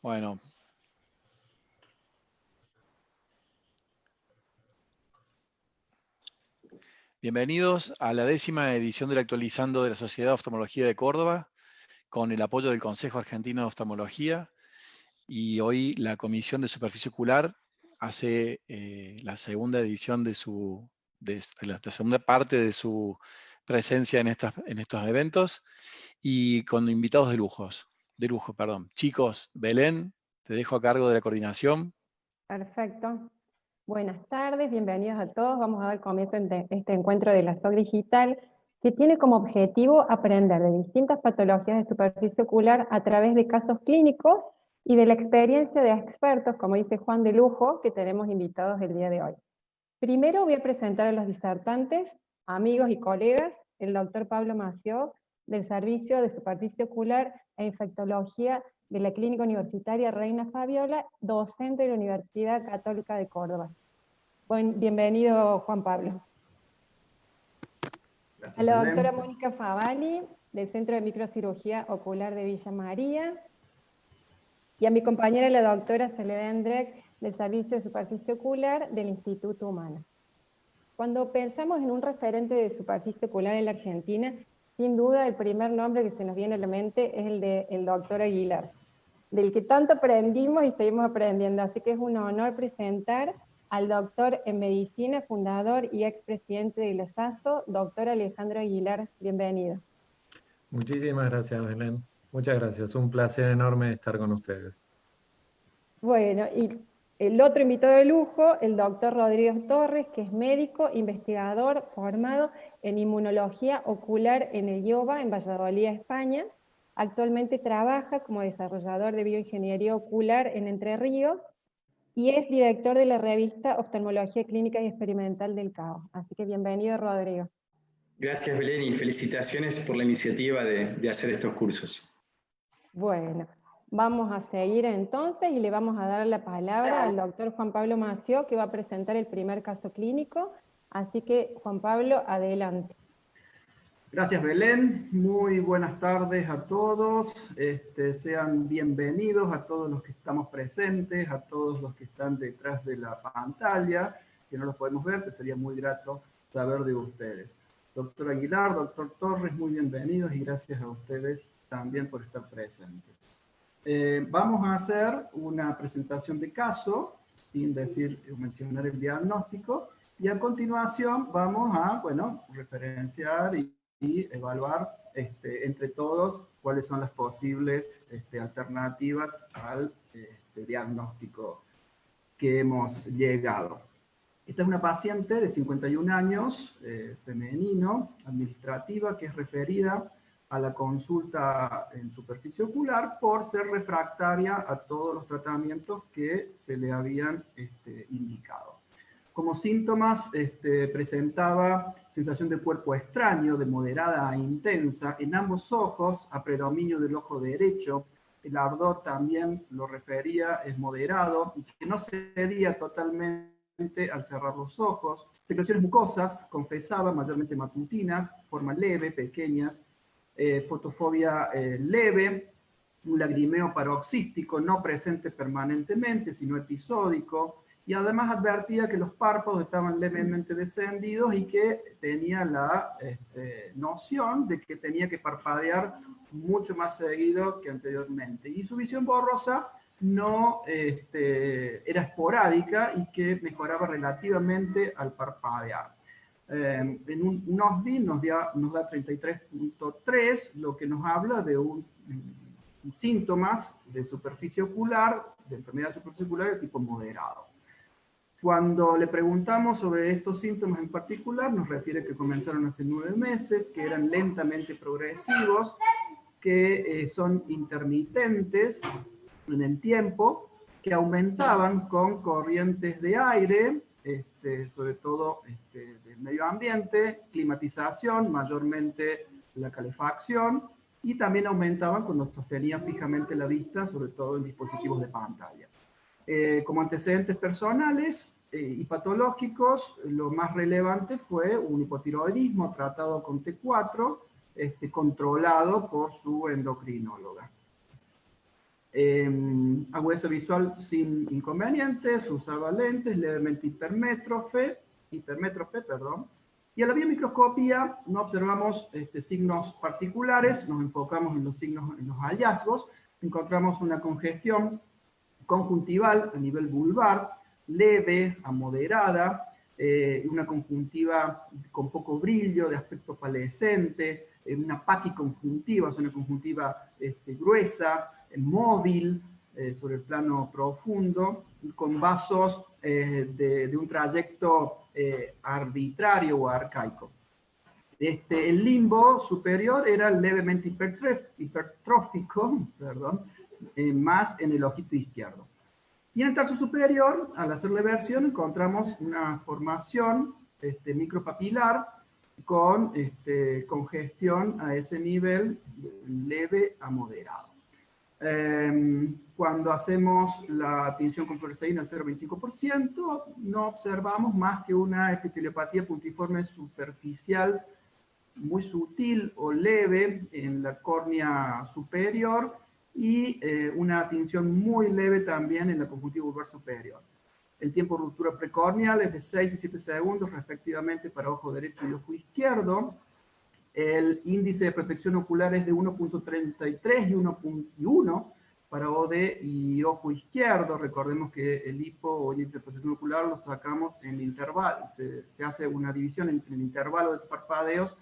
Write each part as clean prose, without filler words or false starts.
Bueno, bienvenidos a la 10ª edición del Actualizando de la Sociedad de Oftalmología de Córdoba, con el apoyo del Consejo Argentino de Oftalmología. Y hoy la Comisión de Superficie Ocular hace la segunda edición la segunda parte de su presencia en estos eventos, y con invitados de lujo. Chicos, Belén, te dejo a cargo de la coordinación. Perfecto. Buenas tardes, bienvenidos a todos. Vamos a dar comienzo a este encuentro de la SOC Digital, que tiene como objetivo aprender de distintas patologías de superficie ocular a través de casos clínicos y de la experiencia de expertos, como dice Juan de lujo, que tenemos invitados el día de hoy. Primero voy a presentar a los disertantes, amigos y colegas, el doctor Pablo Mació, del Servicio de Superficie Ocular e Infectología de la Clínica Universitaria Reina Fabiola, docente de la Universidad Católica de Córdoba. Bienvenido, Juan Pablo. Gracias, A la Belén. doctora Mónica Favali, del Centro de Microcirugía Ocular de Villa María, y a mi compañera la doctora Soledad Endrek, del Servicio de Superficie Ocular del Instituto Humana. Cuando pensamos en un referente de superficie ocular en la Argentina, sin duda el primer nombre que se nos viene a la mente es el del doctor Aguilar, del que tanto aprendimos y seguimos aprendiendo, así que es un honor presentar al doctor en medicina, fundador y expresidente de la SASO, doctor Alejandro Aguilar. Bienvenido. Muchísimas gracias, Belén. Muchas gracias. Un placer enorme estar con ustedes. Bueno, y el otro invitado de lujo, el doctor Rodríguez Torres, que es médico, investigador, formado en inmunología ocular en el IOBA, en Valladolid, España. Actualmente trabaja como desarrollador de bioingeniería ocular en Entre Ríos y es director de la revista Oftalmología Clínica y Experimental del CAO. Así que bienvenido, Rodrigo. Gracias, Belén, y felicitaciones por la iniciativa de hacer estos cursos. Bueno, vamos a seguir entonces y le vamos a dar la palabra al doctor Juan Pablo Mació, que va a presentar el primer caso clínico. Así que, Juan Pablo, adelante. Gracias, Belén. Muy buenas tardes a todos. Sean bienvenidos a todos los que estamos presentes, a todos los que están detrás de la pantalla, que no los podemos ver, pero sería muy grato saber de ustedes. Doctor Aguilar, doctor Torres, muy bienvenidos y gracias a ustedes también por estar presentes. Vamos a hacer una presentación de caso, sin mencionar el diagnóstico, y a continuación vamos a, referenciar y evaluar entre todos cuáles son las posibles alternativas al diagnóstico que hemos llegado. Esta es una paciente de 51 años, femenino, administrativa, que es referida a la consulta en superficie ocular por ser refractaria a todos los tratamientos que se le habían indicado. Como síntomas, presentaba sensación de cuerpo extraño, de moderada a intensa, en ambos ojos, a predominio del ojo derecho. El ardor también lo refería, es moderado, y que no cedía totalmente al cerrar los ojos. Secreciones mucosas, confesaba, mayormente matutinas, forma leve, pequeñas, fotofobia leve, un lagrimeo paroxístico, no presente permanentemente, sino episódico, y además advertía que los párpados estaban levemente descendidos y que tenía la noción de que tenía que parpadear mucho más seguido que anteriormente. Y su visión borrosa no era esporádica y que mejoraba relativamente al parpadear. En un OSDI nos da 33.3, lo que nos habla de síntomas de superficie ocular, de enfermedad de superficie ocular de tipo moderado. Cuando le preguntamos sobre estos síntomas en particular, nos refiere que comenzaron hace 9 meses, que eran lentamente progresivos, que son intermitentes en el tiempo, que aumentaban con corrientes de aire, sobre todo del medio ambiente, climatización, mayormente la calefacción, y también aumentaban cuando sostenían fijamente la vista, sobre todo en dispositivos de pantalla. Como antecedentes personales y patológicos, lo más relevante fue un hipotiroidismo tratado con T4, controlado por su endocrinóloga. agudeza visual sin inconvenientes, usaba lentes, levemente hipermétrofe, y a la biomicroscopía no observamos signos particulares, nos enfocamos en los signos, en los hallazgos, encontramos una congestión conjuntival a nivel vulvar, leve a moderada, una conjuntiva con poco brillo, de aspecto palescente, una paquiconjuntiva, es una conjuntiva gruesa, móvil, sobre el plano profundo, con vasos de un trayecto arbitrario o arcaico. El limbo superior era levemente hipertrófico, más en el ojito izquierdo. Y en el tarso superior, al hacer la eversión, encontramos una formación micropapilar con congestión a ese nivel leve a moderado. Cuando hacemos la tinción con fluoresceína al 0,25%, no observamos más que una epiteliopatía puntiforme superficial muy sutil o leve en la córnea superior y una tinción muy leve también en la conjuntiva vulvar superior. El tiempo de ruptura precorneal es de 6 y 7 segundos respectivamente para ojo derecho y ojo izquierdo. El índice de protección ocular es de 1.33 y 1.1 para OD y ojo izquierdo. Recordemos que el hipo o el índice de protección ocular lo sacamos en intervalo. Se hace una división entre el intervalo de parpadeos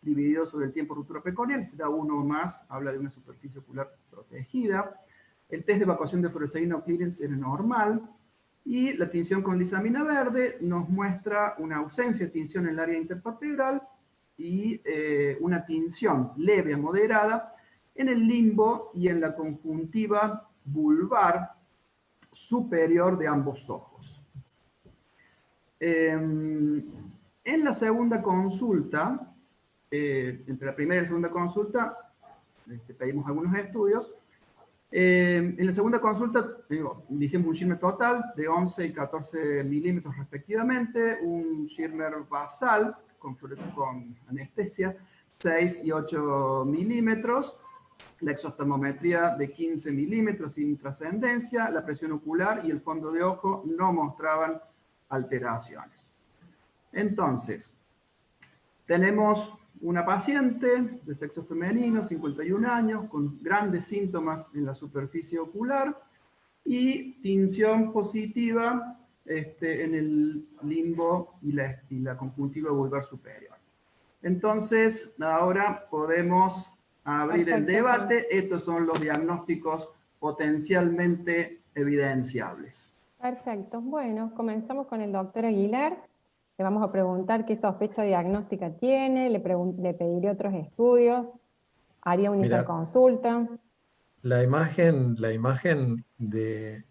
dividido sobre el tiempo de ruptura precorneal, si da uno o más, habla de una superficie ocular protegida. El test de evacuación de fluoresceína o clearance era normal, y la tinción con lisamina verde nos muestra una ausencia de tinción en el área interpalpebral y una tinción leve a moderada en el limbo y en la conjuntiva vulvar superior de ambos ojos. En la segunda consulta, entre la primera y la segunda consulta, pedimos algunos estudios. En la segunda consulta, hicimos un Schirmer total de 11 y 14 milímetros respectivamente, un Schirmer basal con anestesia, 6 y 8 milímetros, la exoftalmometría de 15 milímetros sin trascendencia, la presión ocular y el fondo de ojo no mostraban alteraciones. Entonces, tenemos una paciente de sexo femenino, 51 años, con grandes síntomas en la superficie ocular y tinción positiva en el limbo y la conjuntiva vulvar superior. Entonces, ahora podemos abrir el debate. Estos son los diagnósticos potencialmente evidenciables. Perfecto. Bueno, comenzamos con el doctor Aguilar. Le vamos a preguntar qué sospecha diagnóstica tiene, le pediré otros estudios, haría una interconsulta. La imagen del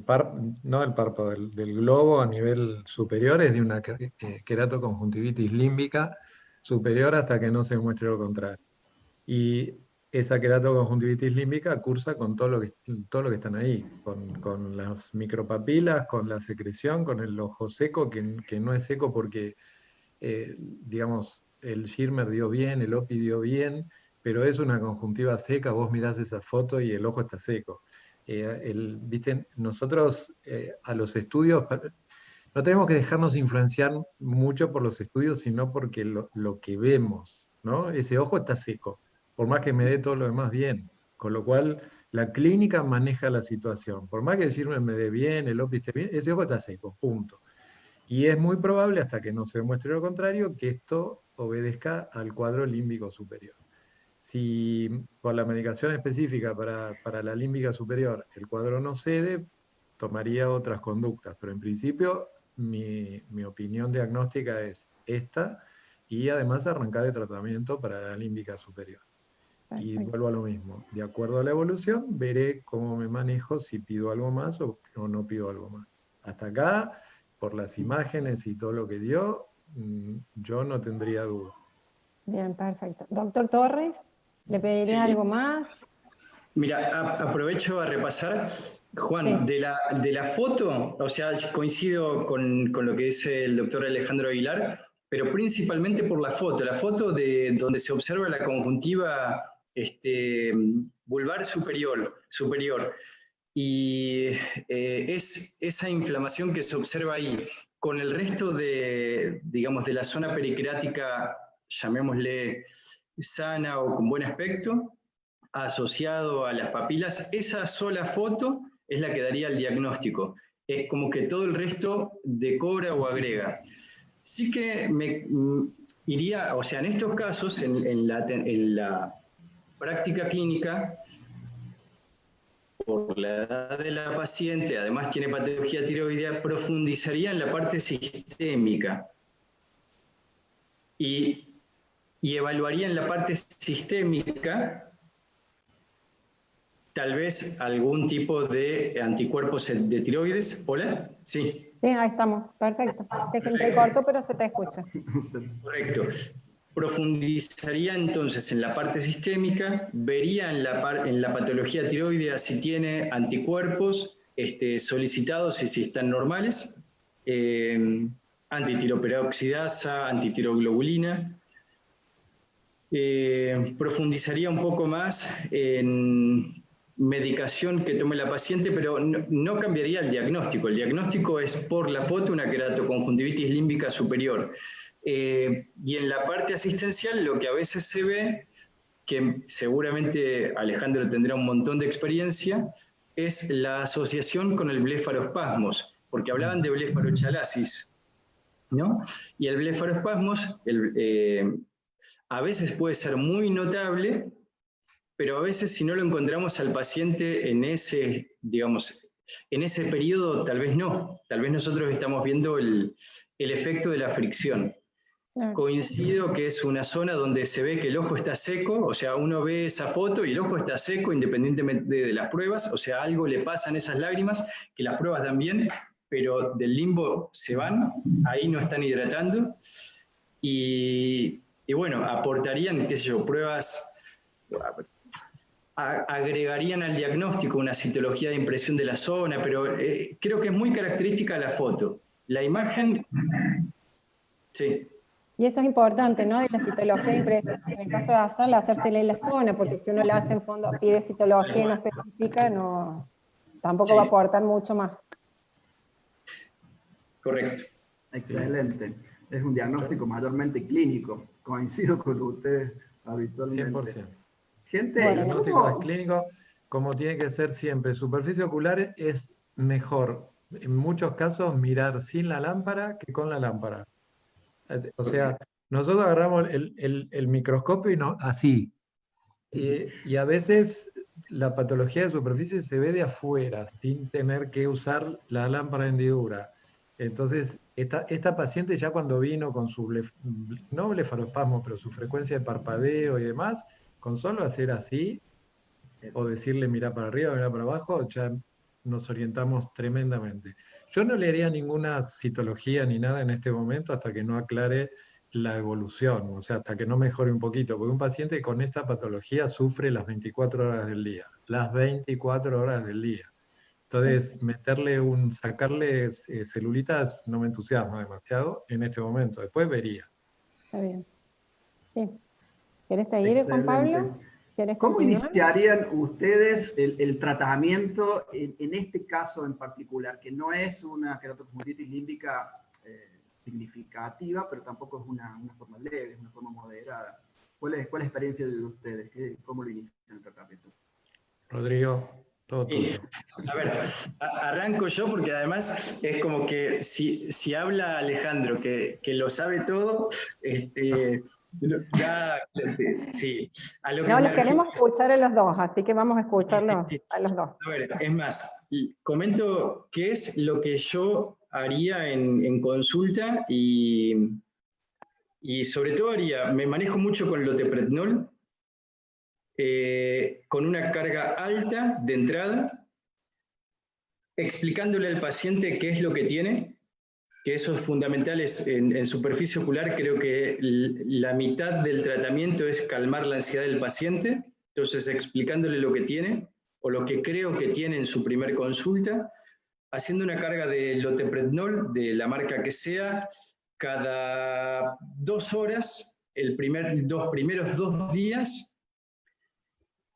párpado, del globo a nivel superior es de una queratoconjuntivitis límbica superior hasta que no se muestre lo contrario. Y esa queratoconjuntivitis límbica cursa con todo lo que están ahí, con las micropapilas, con la secreción, con el ojo seco, que no es seco porque, digamos, el Schirmer dio bien, el OPI dio bien, pero es una conjuntiva seca. Vos mirás esa foto y el ojo está seco. ¿Viste? Nosotros a los estudios, no tenemos que dejarnos influenciar mucho por los estudios, sino porque lo que vemos, ¿no? Ese ojo está seco, por más que me dé todo lo demás bien. Con lo cual, la clínica maneja la situación. Por más que el Schirmer me dé bien, el OPI esté bien, ese ojo está seco, punto. Y es muy probable, hasta que no se demuestre lo contrario, que esto obedezca al cuadro límbico superior. Si por la medicación específica para la límbica superior el cuadro no cede, tomaría otras conductas, pero en principio mi opinión diagnóstica es esta, y además arrancar el tratamiento para la límbica superior. Perfecto. Y vuelvo a lo mismo, de acuerdo a la evolución, veré cómo me manejo, si pido algo más o no pido algo más. Hasta acá, por las imágenes y todo lo que dio, yo no tendría duda. Bien, perfecto. Doctor Torres, ¿le pediría algo más? Mira, aprovecho a repasar, Juan, Sí. de la foto, o sea, coincido con lo que dice el doctor Alejandro Aguilar, pero principalmente por la foto de donde se observa la conjuntiva vulvar superior. y es esa inflamación que se observa ahí, con el resto de, digamos, de la zona pericreática, llamémosle sana o con buen aspecto, asociado a las papilas, esa sola foto es la que daría el diagnóstico. Es como que todo el resto decora o agrega. Sí que me iría, o sea, en estos casos, en la práctica clínica, por la edad de la paciente, además tiene patología tiroidea, profundizaría en la parte sistémica y evaluaría en la parte sistémica tal vez algún tipo de anticuerpos de tiroides. ¿Hola? Sí. Sí, ahí estamos, perfecto. Se entrecortó, pero se te escucha. Correcto. Profundizaría entonces en la parte sistémica, vería en la patología tiroidea si tiene anticuerpos solicitados y si están normales, antitiroperoxidasa, antitiroglobulina. Profundizaría un poco más en medicación que tome la paciente, pero no cambiaría el diagnóstico. El diagnóstico es por la foto una queratoconjuntivitis límbica superior. Y en la parte asistencial lo que a veces se ve, que seguramente Alejandro tendrá un montón de experiencia, es la asociación con el blefarospasmos, porque hablaban de blefarochalasis, ¿no? Y el blefarospasmos a veces puede ser muy notable, pero a veces si no lo encontramos al paciente en ese, digamos, en ese periodo, tal vez no. Tal vez nosotros estamos viendo el efecto de la fricción. Coincido que es una zona donde se ve que el ojo está seco, o sea, uno ve esa foto y el ojo está seco independientemente de las pruebas, o sea, algo le pasa en esas lágrimas, que las pruebas dan bien, pero del limbo se van, ahí no están hidratando, y bueno, aportarían, qué sé yo, pruebas, agregarían al diagnóstico una citología de impresión de la zona, pero creo que es muy característica la foto. La imagen, sí. Y eso es importante, ¿no? De la citología de impresión, en el caso de Asal, hacérsela en la zona, porque si uno la hace en fondo, pide citología y no especifica, tampoco va a aportar mucho más. Correcto. Excelente. Es un diagnóstico mayormente clínico. Coincido con ustedes habitualmente. 100%. Gente, El diagnóstico es clínico, como tiene que ser siempre. Superficie ocular es mejor, en muchos casos, mirar sin la lámpara que con la lámpara. O sea, nosotros agarramos el microscopio y así. Y a veces la patología de superficie se ve de afuera, sin tener que usar la lámpara de hendidura. Entonces, esta paciente ya cuando vino con su, no blefarospasmo, pero su frecuencia de parpadeo y demás, con solo hacer así, o decirle mira para arriba, mira para abajo, ya nos orientamos tremendamente. Yo no le haría ninguna citología ni nada en este momento hasta que no aclare la evolución, o sea, hasta que no mejore un poquito, porque un paciente con esta patología sufre las 24 horas del día, las 24 horas del día. Entonces, sacarle celulitas no me entusiasma demasiado en este momento, después vería. Está bien. Sí. ¿Querés seguir, Juan Pablo? ¿Cómo iniciarían ustedes el tratamiento en este caso en particular, que no es una queratoconjuntivitis límbica significativa, pero tampoco es una forma leve, es una forma moderada? ¿Cuál es la experiencia de ustedes? ¿Cómo lo inician el tratamiento? Rodrigo, todo tuyo. A ver, arranco yo porque además es como que si habla Alejandro, que lo sabe todo, sí. No, los queremos escuchar a los dos, así que vamos a escucharlos a los dos. A ver, es más, comento qué es lo que yo haría en consulta y sobre todo me manejo mucho con loteprednol, con una carga alta de entrada, explicándole al paciente qué es lo que tiene, que eso es fundamental, en superficie ocular creo que la mitad del tratamiento es calmar la ansiedad del paciente, entonces explicándole lo que tiene, o lo que creo que tiene en su primer consulta, haciendo una carga de loteprednol, de la marca que sea, cada 2 horas, los primeros 2 días,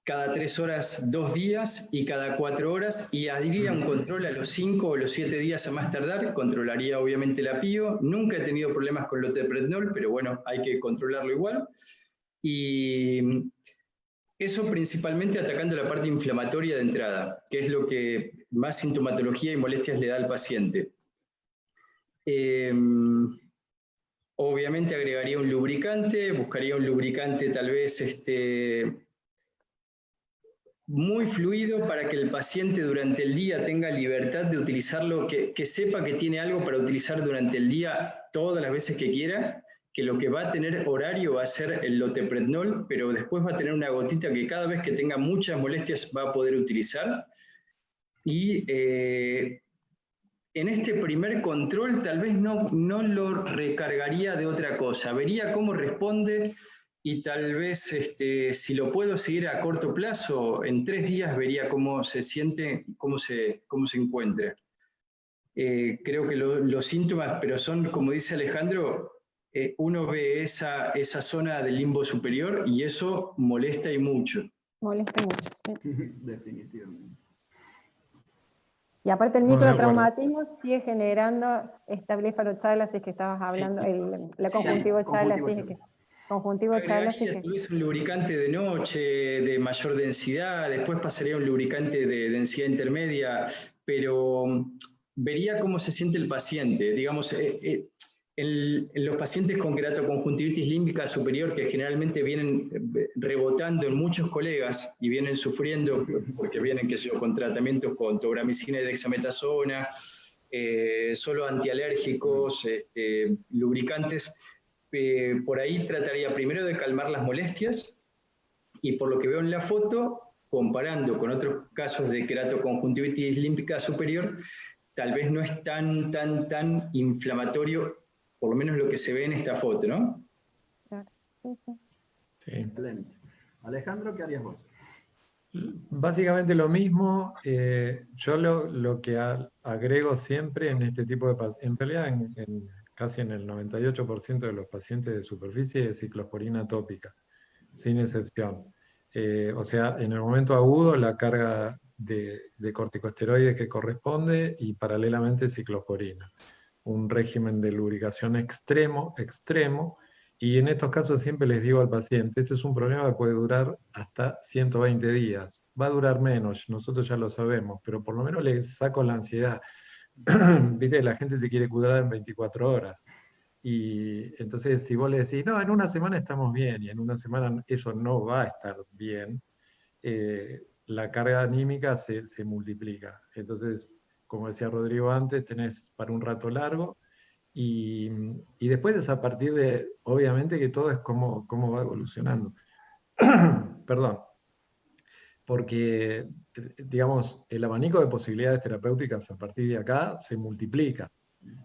cada 3 horas 2 días y cada 4 horas, y haría un control a los 5 o los 7 días a más tardar. Controlaría obviamente la PIO. Nunca he tenido problemas con loteprednol, pero bueno, hay que controlarlo igual. Y eso principalmente atacando la parte inflamatoria de entrada, que es lo que más sintomatología y molestias le da al paciente. Obviamente agregaría un lubricante, buscaría un lubricante tal vez muy fluido para que el paciente durante el día tenga libertad de utilizarlo, que sepa que tiene algo para utilizar durante el día todas las veces que quiera, que lo que va a tener horario va a ser el loteprednol, pero después va a tener una gotita que cada vez que tenga muchas molestias va a poder utilizar. Y en este primer control tal vez no lo recargaría de otra cosa, vería cómo responde y tal vez si lo puedo seguir a corto plazo, en 3 días vería cómo se siente, cómo se encuentra. Creo que los síntomas, pero son, como dice Alejandro, uno ve esa zona del limbo superior y eso molesta y mucho. Molesta mucho, sí. Definitivamente. Y aparte el No, de microtraumatismo sigue generando esta blefarochalasis que estabas hablando, la conjuntivochalasis. Agregaría tal vez un lubricante de noche, de mayor densidad, después pasaría a un lubricante de densidad intermedia, pero vería cómo se siente el paciente. Digamos, en los pacientes con queratoconjuntivitis límbica superior, que generalmente vienen rebotando en muchos colegas y vienen sufriendo, porque vienen, qué sé yo, con tratamientos con tobramicina y dexametasona, solo antialérgicos, lubricantes, por ahí trataría primero de calmar las molestias, y por lo que veo en la foto, comparando con otros casos de queratoconjuntivitis límbica superior, tal vez no es tan inflamatorio, por lo menos lo que se ve en esta foto, ¿no? Claro, sí, sí. Sí. Excelente. Alejandro, ¿qué harías vos? Básicamente lo mismo. Yo lo que agrego siempre en este tipo de pacientes, en realidad casi en el 98% de los pacientes de superficie, es ciclosporina tópica, sin excepción. O sea, en el momento agudo la carga de corticosteroides que corresponde y paralelamente ciclosporina. Un régimen de lubricación extremo, y en estos casos siempre les digo al paciente, esto es un problema que puede durar hasta 120 días. Va a durar menos, nosotros ya lo sabemos, pero por lo menos le saco la ansiedad. Viste, la gente se quiere curar en 24 horas. Y entonces si vos le decís, no, en una semana estamos bien, y en una semana eso no va a estar bien, la carga anímica se multiplica. Entonces, como decía Rodrigo antes, tenés para un rato largo, y después es a partir de, obviamente que todo es cómo va evolucionando. Perdón. Porque, digamos, el abanico de posibilidades terapéuticas a partir de acá se multiplica.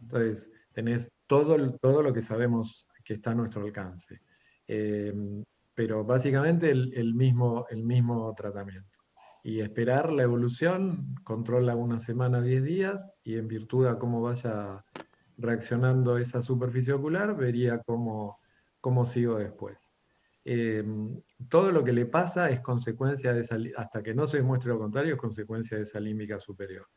Entonces, tenés todo lo que sabemos que está a nuestro alcance. Pero básicamente el mismo tratamiento. Y esperar la evolución, controla una semana, 10 días, y en virtud a cómo vaya reaccionando esa superficie ocular, vería cómo sigo después. Todo lo que le pasa es consecuencia de esa, hasta que no se demuestre lo contrario, es consecuencia de esa límbica superior.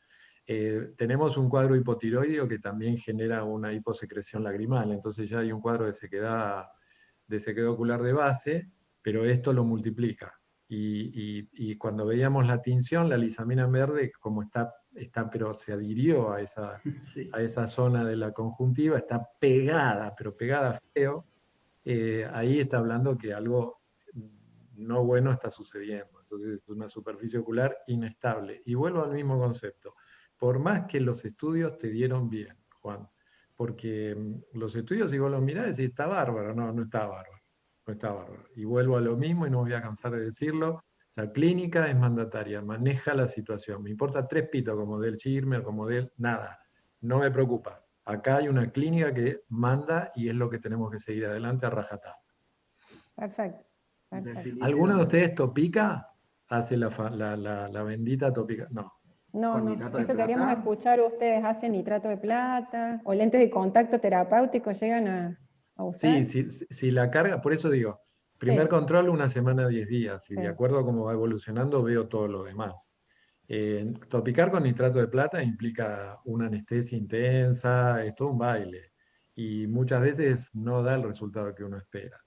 Tenemos un cuadro hipotiroideo que también genera una hiposecreción lagrimal, entonces ya hay un cuadro de sequedad ocular de base, pero esto lo multiplica. Y cuando veíamos la tinción, la lisamina verde, como está pero se adhirió a esa, Sí. a esa zona de la conjuntiva, está pegada, pero pegada feo. Ahí está hablando que algo no bueno está sucediendo. Entonces es una superficie ocular inestable. Y vuelvo al mismo concepto. Por más que los estudios te dieron bien, Juan, porque los estudios, si vos los mirás, decís, está bárbaro. No, no está bárbaro. No está bárbaro. Y vuelvo a lo mismo y no me voy a cansar de decirlo. La clínica es mandataria, maneja la situación. Me importa 3 pitos, como del Schirmer, como del nada. No me preocupa. Acá hay una clínica que manda y es lo que tenemos que seguir adelante a rajatabla. Perfecto. Perfecto. ¿Alguno de ustedes topica? ¿Hace la bendita topica? No. No, ¿Con no, nitrato de eso queríamos plata? escuchar. ¿Ustedes hacen nitrato de plata o lentes de contacto terapéutico llegan a usar? Sí, si la carga, por eso digo, Primer Sí. control, una semana, 10 días, y de Sí. acuerdo a cómo va evolucionando veo todo lo demás. Topicar con nitrato de plata implica una anestesia intensa, es todo un baile, y muchas veces no da el resultado que uno espera.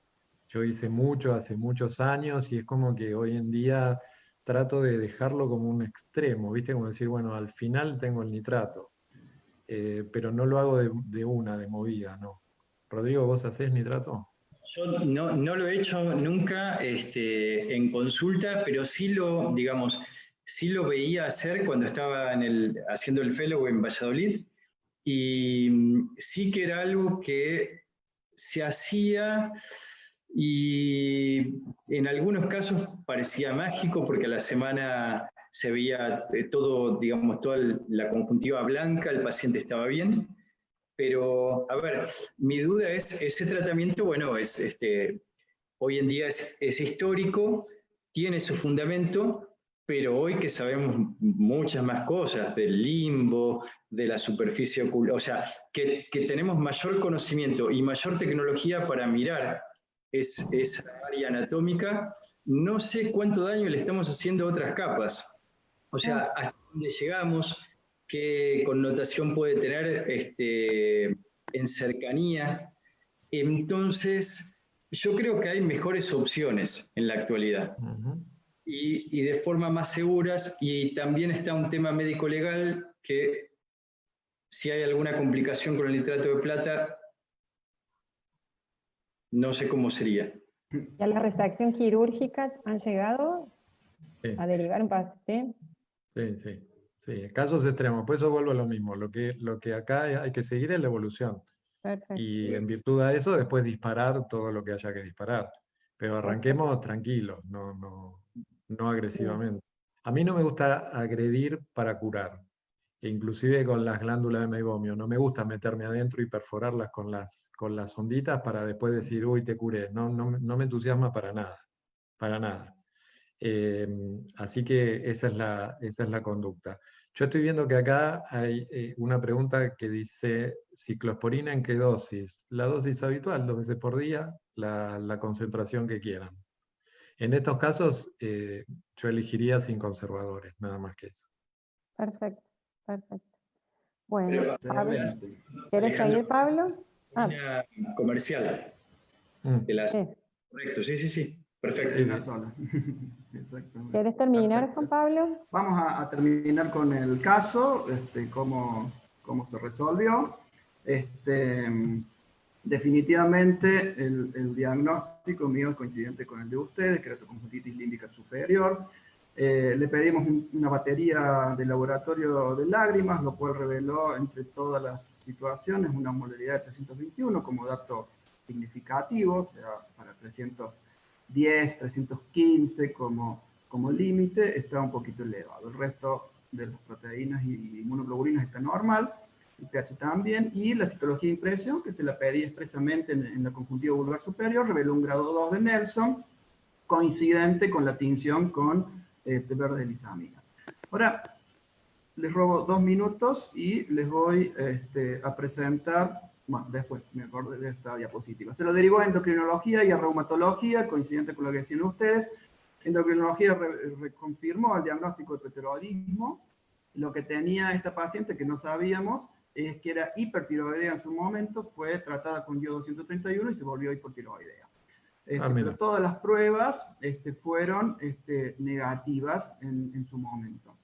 Yo hice mucho hace muchos años y es como que hoy en día trato de dejarlo como un extremo, ¿viste? Como decir, bueno, al final tengo el nitrato, pero no lo hago de movida, ¿no? Rodrigo, ¿vos hacés nitrato? Yo no lo he hecho nunca en consulta, pero sí digamos, sí lo veía hacer cuando estaba haciendo el fellow en Valladolid, y sí que era algo que se hacía y en algunos casos parecía mágico porque a la semana se veía todo, digamos, toda la conjuntiva blanca, el paciente estaba bien. Pero, a ver, mi duda es, ese tratamiento, bueno, hoy en día es histórico, tiene su fundamento, pero hoy que sabemos muchas más cosas del limbo, de la superficie ocular, o sea, que tenemos mayor conocimiento y mayor tecnología para mirar esa área anatómica, no sé cuánto daño le estamos haciendo a otras capas. O sea, hasta dónde llegamos, qué connotación puede tener en cercanía. Entonces, yo creo que hay mejores opciones en la actualidad Ujú. y de forma más seguras, y también está un tema médico-legal que si hay alguna complicación con el nitrato de plata, no sé cómo sería. ¿Y a la resección quirúrgica han llegado Sí. a derivar un paciente? Sí, sí, sí, casos extremos. Por eso vuelvo a lo mismo. Lo que acá hay que seguir es la evolución. Perfecto, Y en virtud de eso, después disparar todo lo que haya que disparar. Pero perfecto. arranquemos tranquilos, no Bien. agresivamente. A mí no me gusta agredir para curar. E inclusive con las glándulas de meibomio. No me gusta meterme adentro y perforarlas con las onditas para después decir, uy, te curé. No me entusiasma para nada. Para nada. Eh, Así que esa es la conducta. Yo estoy viendo que acá hay una pregunta que dice, ciclosporina ¿en qué dosis? La dosis habitual, 2 veces por día, la concentración que quieran. En estos casos, yo elegiría sin conservadores, nada más que eso. Perfecto, perfecto. Bueno, Pero, Pablo, Excelente. ¿quieres seguir, Alejandro, Pablo? Ah, una comercial Mm, de las... sí. Correcto, sí, sí, sí, Y perfecto. sí, una sí. sola. Exactamente. ¿Quieres terminar, Juan Perfecto. Pablo? Vamos a terminar con el caso, cómo se resolvió. Este, definitivamente el diagnóstico mío es coincidente con el de ustedes, keratoconjuntivitis límbica superior. Le pedimos una batería de laboratorio de lágrimas, lo cual reveló entre todas las situaciones una osmolaridad de 321 como dato significativo, o sea, para 310, 315 como límite está un poquito elevado. El resto de las proteínas y inmunoglobulinas está normal, el pH también, y la citología de impresión, que se la pedí expresamente en la conjuntiva vulvar superior, reveló un grado 2 de Nelson, coincidente con la tinción con verde de lisamina. Ahora, les robo 2 minutos y les voy a presentar, bueno, después me acordé de esta diapositiva. Se lo derivó a endocrinología y a reumatología, coincidente con lo que decían ustedes. Endocrinología reconfirmó el diagnóstico de hipotiroidismo. Lo que tenía esta paciente que no sabíamos es que era hipertiroidea en su momento, fue tratada con yodo 131 y se volvió hipotiroidea. Pero Mira. todas las pruebas fueron negativas en su momento.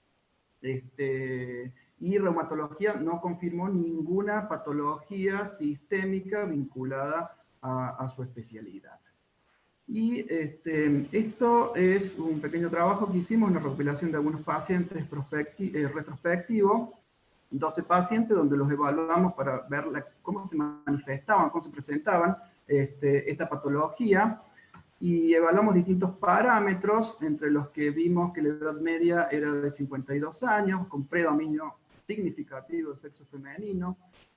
Y reumatología no confirmó ninguna patología sistémica vinculada a su especialidad. Y esto es un pequeño trabajo que hicimos, una recopilación de algunos pacientes retrospectivos, 12 pacientes donde los evaluamos para ver cómo se manifestaban, cómo se presentaban esta patología, y evaluamos distintos parámetros, entre los que vimos que la edad media era de 52 años, con predominio significativo de sexo femenino,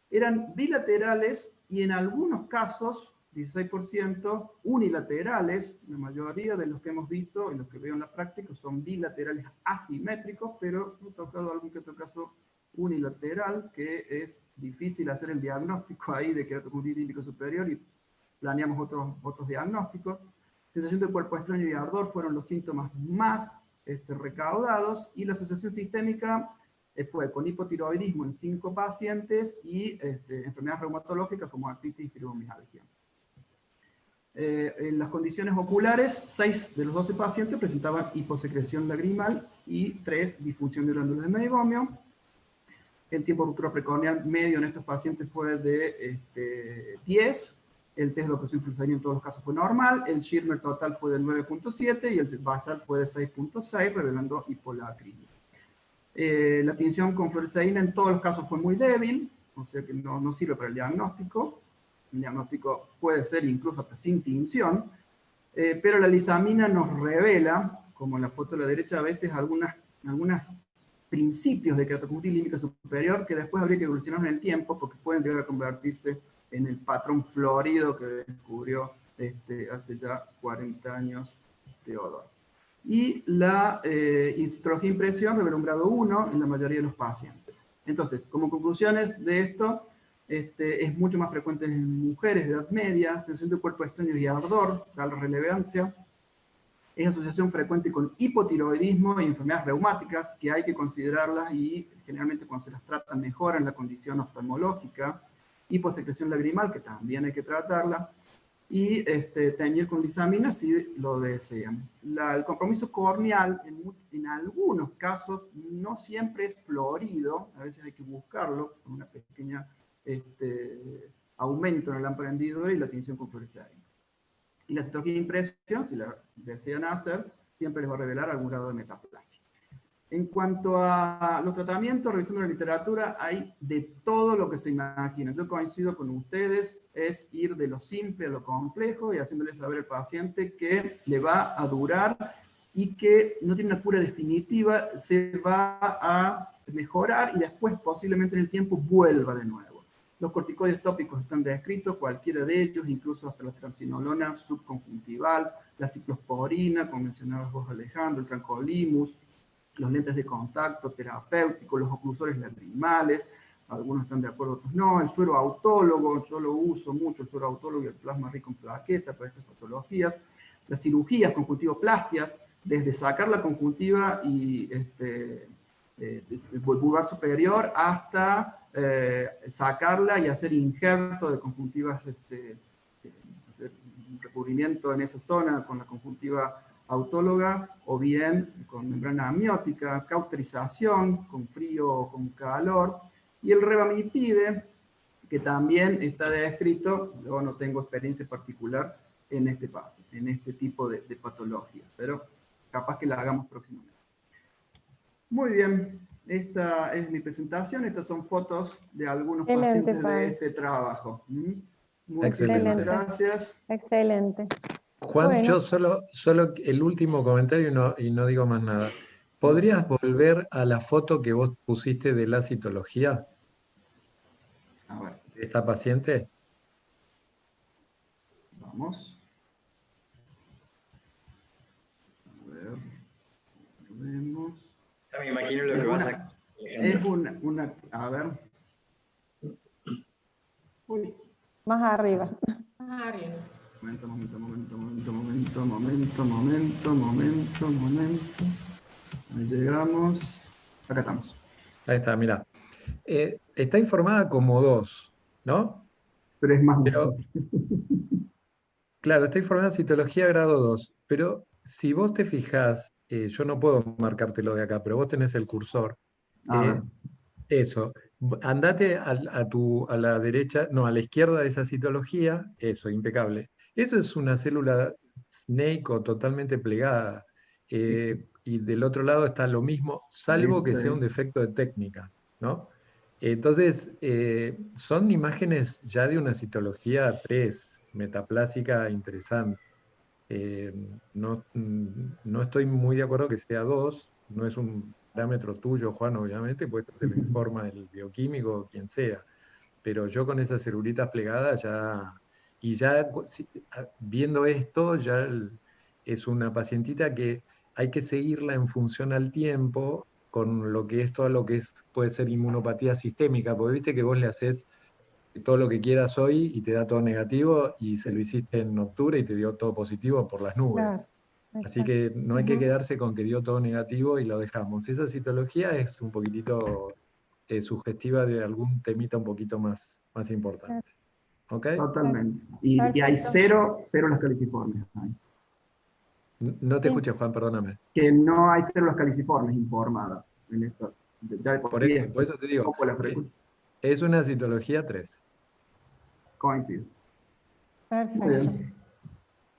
eran bilaterales y en algunos casos, 16%, unilaterales. La mayoría de los que hemos visto y los que veo en la práctica son bilaterales asimétricos, pero he tocado algún que otro caso unilateral, que es difícil hacer el diagnóstico ahí de keratoconjuntivitis límbica superior y planeamos otros diagnósticos. Sensación de cuerpo extraño y ardor fueron los síntomas más recaudados, y la asociación sistémica fue con hipotiroidismo en 5 pacientes y enfermedades reumatológicas como artritis y fibromialgia. En las condiciones oculares, 6 de los 12 pacientes presentaban hiposecreción lagrimal y 3 disfunción de glándulas de Meibomian. El tiempo de ruptura precorneal medio en estos pacientes fue de 10. El test de oclusión fluxaria en todos los casos fue normal. El Schirmer total fue de 9.7 y el basal fue de 6.6, revelando hipolacrimia. La tinción con fluoresceína en todos los casos fue muy débil, o sea que no sirve para el diagnóstico. El diagnóstico puede ser incluso hasta sin tinción, pero la lisamina nos revela, como en la foto de la derecha, a veces algunos principios de keratoconjuntivitis límbica superior que después habría que evolucionar en el tiempo porque pueden llegar a convertirse en el patrón florido que descubrió hace ya 40 años Teodoro. Y la histología de impresión reveló un grado 1 en la mayoría de los pacientes. Entonces, como conclusiones de esto, es mucho más frecuente en mujeres de edad media, sensación de cuerpo extraño y ardor, da la relevancia. Es asociación frecuente con hipotiroidismo y enfermedades reumáticas, que hay que considerarlas y generalmente cuando se las trata mejoran la condición oftalmológica. Hiposecreción lagrimal, que también hay que tratarla. Y teñir con lisamina si lo desean. El compromiso corneal en algunos casos no siempre es florido, a veces hay que buscarlo con una pequeña aumento en el lámpara hendidura y la tinción con fluoresceína. Y la citología de impresión, si la desean hacer, siempre les va a revelar algún grado de metaplasia. En cuanto a los tratamientos, revisando la literatura, hay de todo lo que se imagina. Yo coincido con ustedes, es ir de lo simple a lo complejo y haciéndole saber al paciente que le va a durar y que no tiene una cura definitiva, se va a mejorar y después posiblemente en el tiempo vuelva de nuevo. Los corticoides tópicos están descritos, cualquiera de ellos, incluso hasta la triamcinolona subconjuntival, la ciclosporina, como mencionabas vos Alejandro, el trancolimus, los lentes de contacto terapéuticos, los oclusores lagrimales, algunos están de acuerdo, otros no, el suero autólogo, yo lo uso mucho, el suero autólogo y el plasma rico en plaquetas para estas patologías, las cirugías conjuntivoplastias, desde sacar la conjuntiva y el bulbar superior hasta sacarla y hacer injerto de conjuntivas, hacer un recubrimiento en esa zona con la conjuntiva autóloga, o bien con membrana amniótica, cauterización, con frío o con calor, y el revamipide, que también está descrito, yo no tengo experiencia particular en este tipo de patología, pero capaz que la hagamos próximamente. Muy bien, esta es mi presentación, estas son fotos de algunos Excelente, pacientes de este trabajo. Muchísimas gracias. Excelente. Juan, Bueno. yo solo el último comentario y no digo más nada. ¿Podrías volver a la foto que vos pusiste de la citología A ver, de esta paciente? vamos. A ver, vemos. Ya me imagino lo que vas a... Es una, a ver. Uy. Más arriba. Momento. Ahí llegamos. Acá estamos. Ahí está, mira. Está informada como 2, ¿no? Pero es más. Pero, claro, está informada citología grado 2, pero si vos te fijás, yo no puedo marcártelo de acá, pero vos tenés el cursor. A ver. Eso, andate a la derecha, no, a la izquierda de esa citología, eso, impecable. Eso es una célula snake o totalmente plegada. Y del otro lado está lo mismo, salvo que sea un defecto de técnica, ¿no? Entonces, son imágenes ya de una citología 3, metaplásica interesante. No estoy muy de acuerdo que sea 2, no es un parámetro tuyo, Juan, obviamente, pues te lo informa el bioquímico, quien sea, pero yo con esas celulitas plegadas ya viendo esto, es una pacientita que hay que seguirla en función al tiempo, con lo que es todo lo que puede ser inmunopatía sistémica, porque viste que vos le haces todo lo que quieras hoy y te da todo negativo, y se lo hiciste en octubre y te dio todo positivo por las nubes. Claro, Así exacto. que no hay que Ujú. quedarse con que dio todo negativo y lo dejamos. Esa citología es un poquitito sugestiva de algún temita un poquito más importante. ¿Ok? Totalmente. Y hay Perfecto. cero las caliciformes. Hay. No te Sí. escuché, Juan, perdóname. Que no hay células caliciformes informadas en esto. Ya de por sí es Por eso te digo, poco la frecuencia. es una citología 3. Coincido. Muy Perfecto. bien.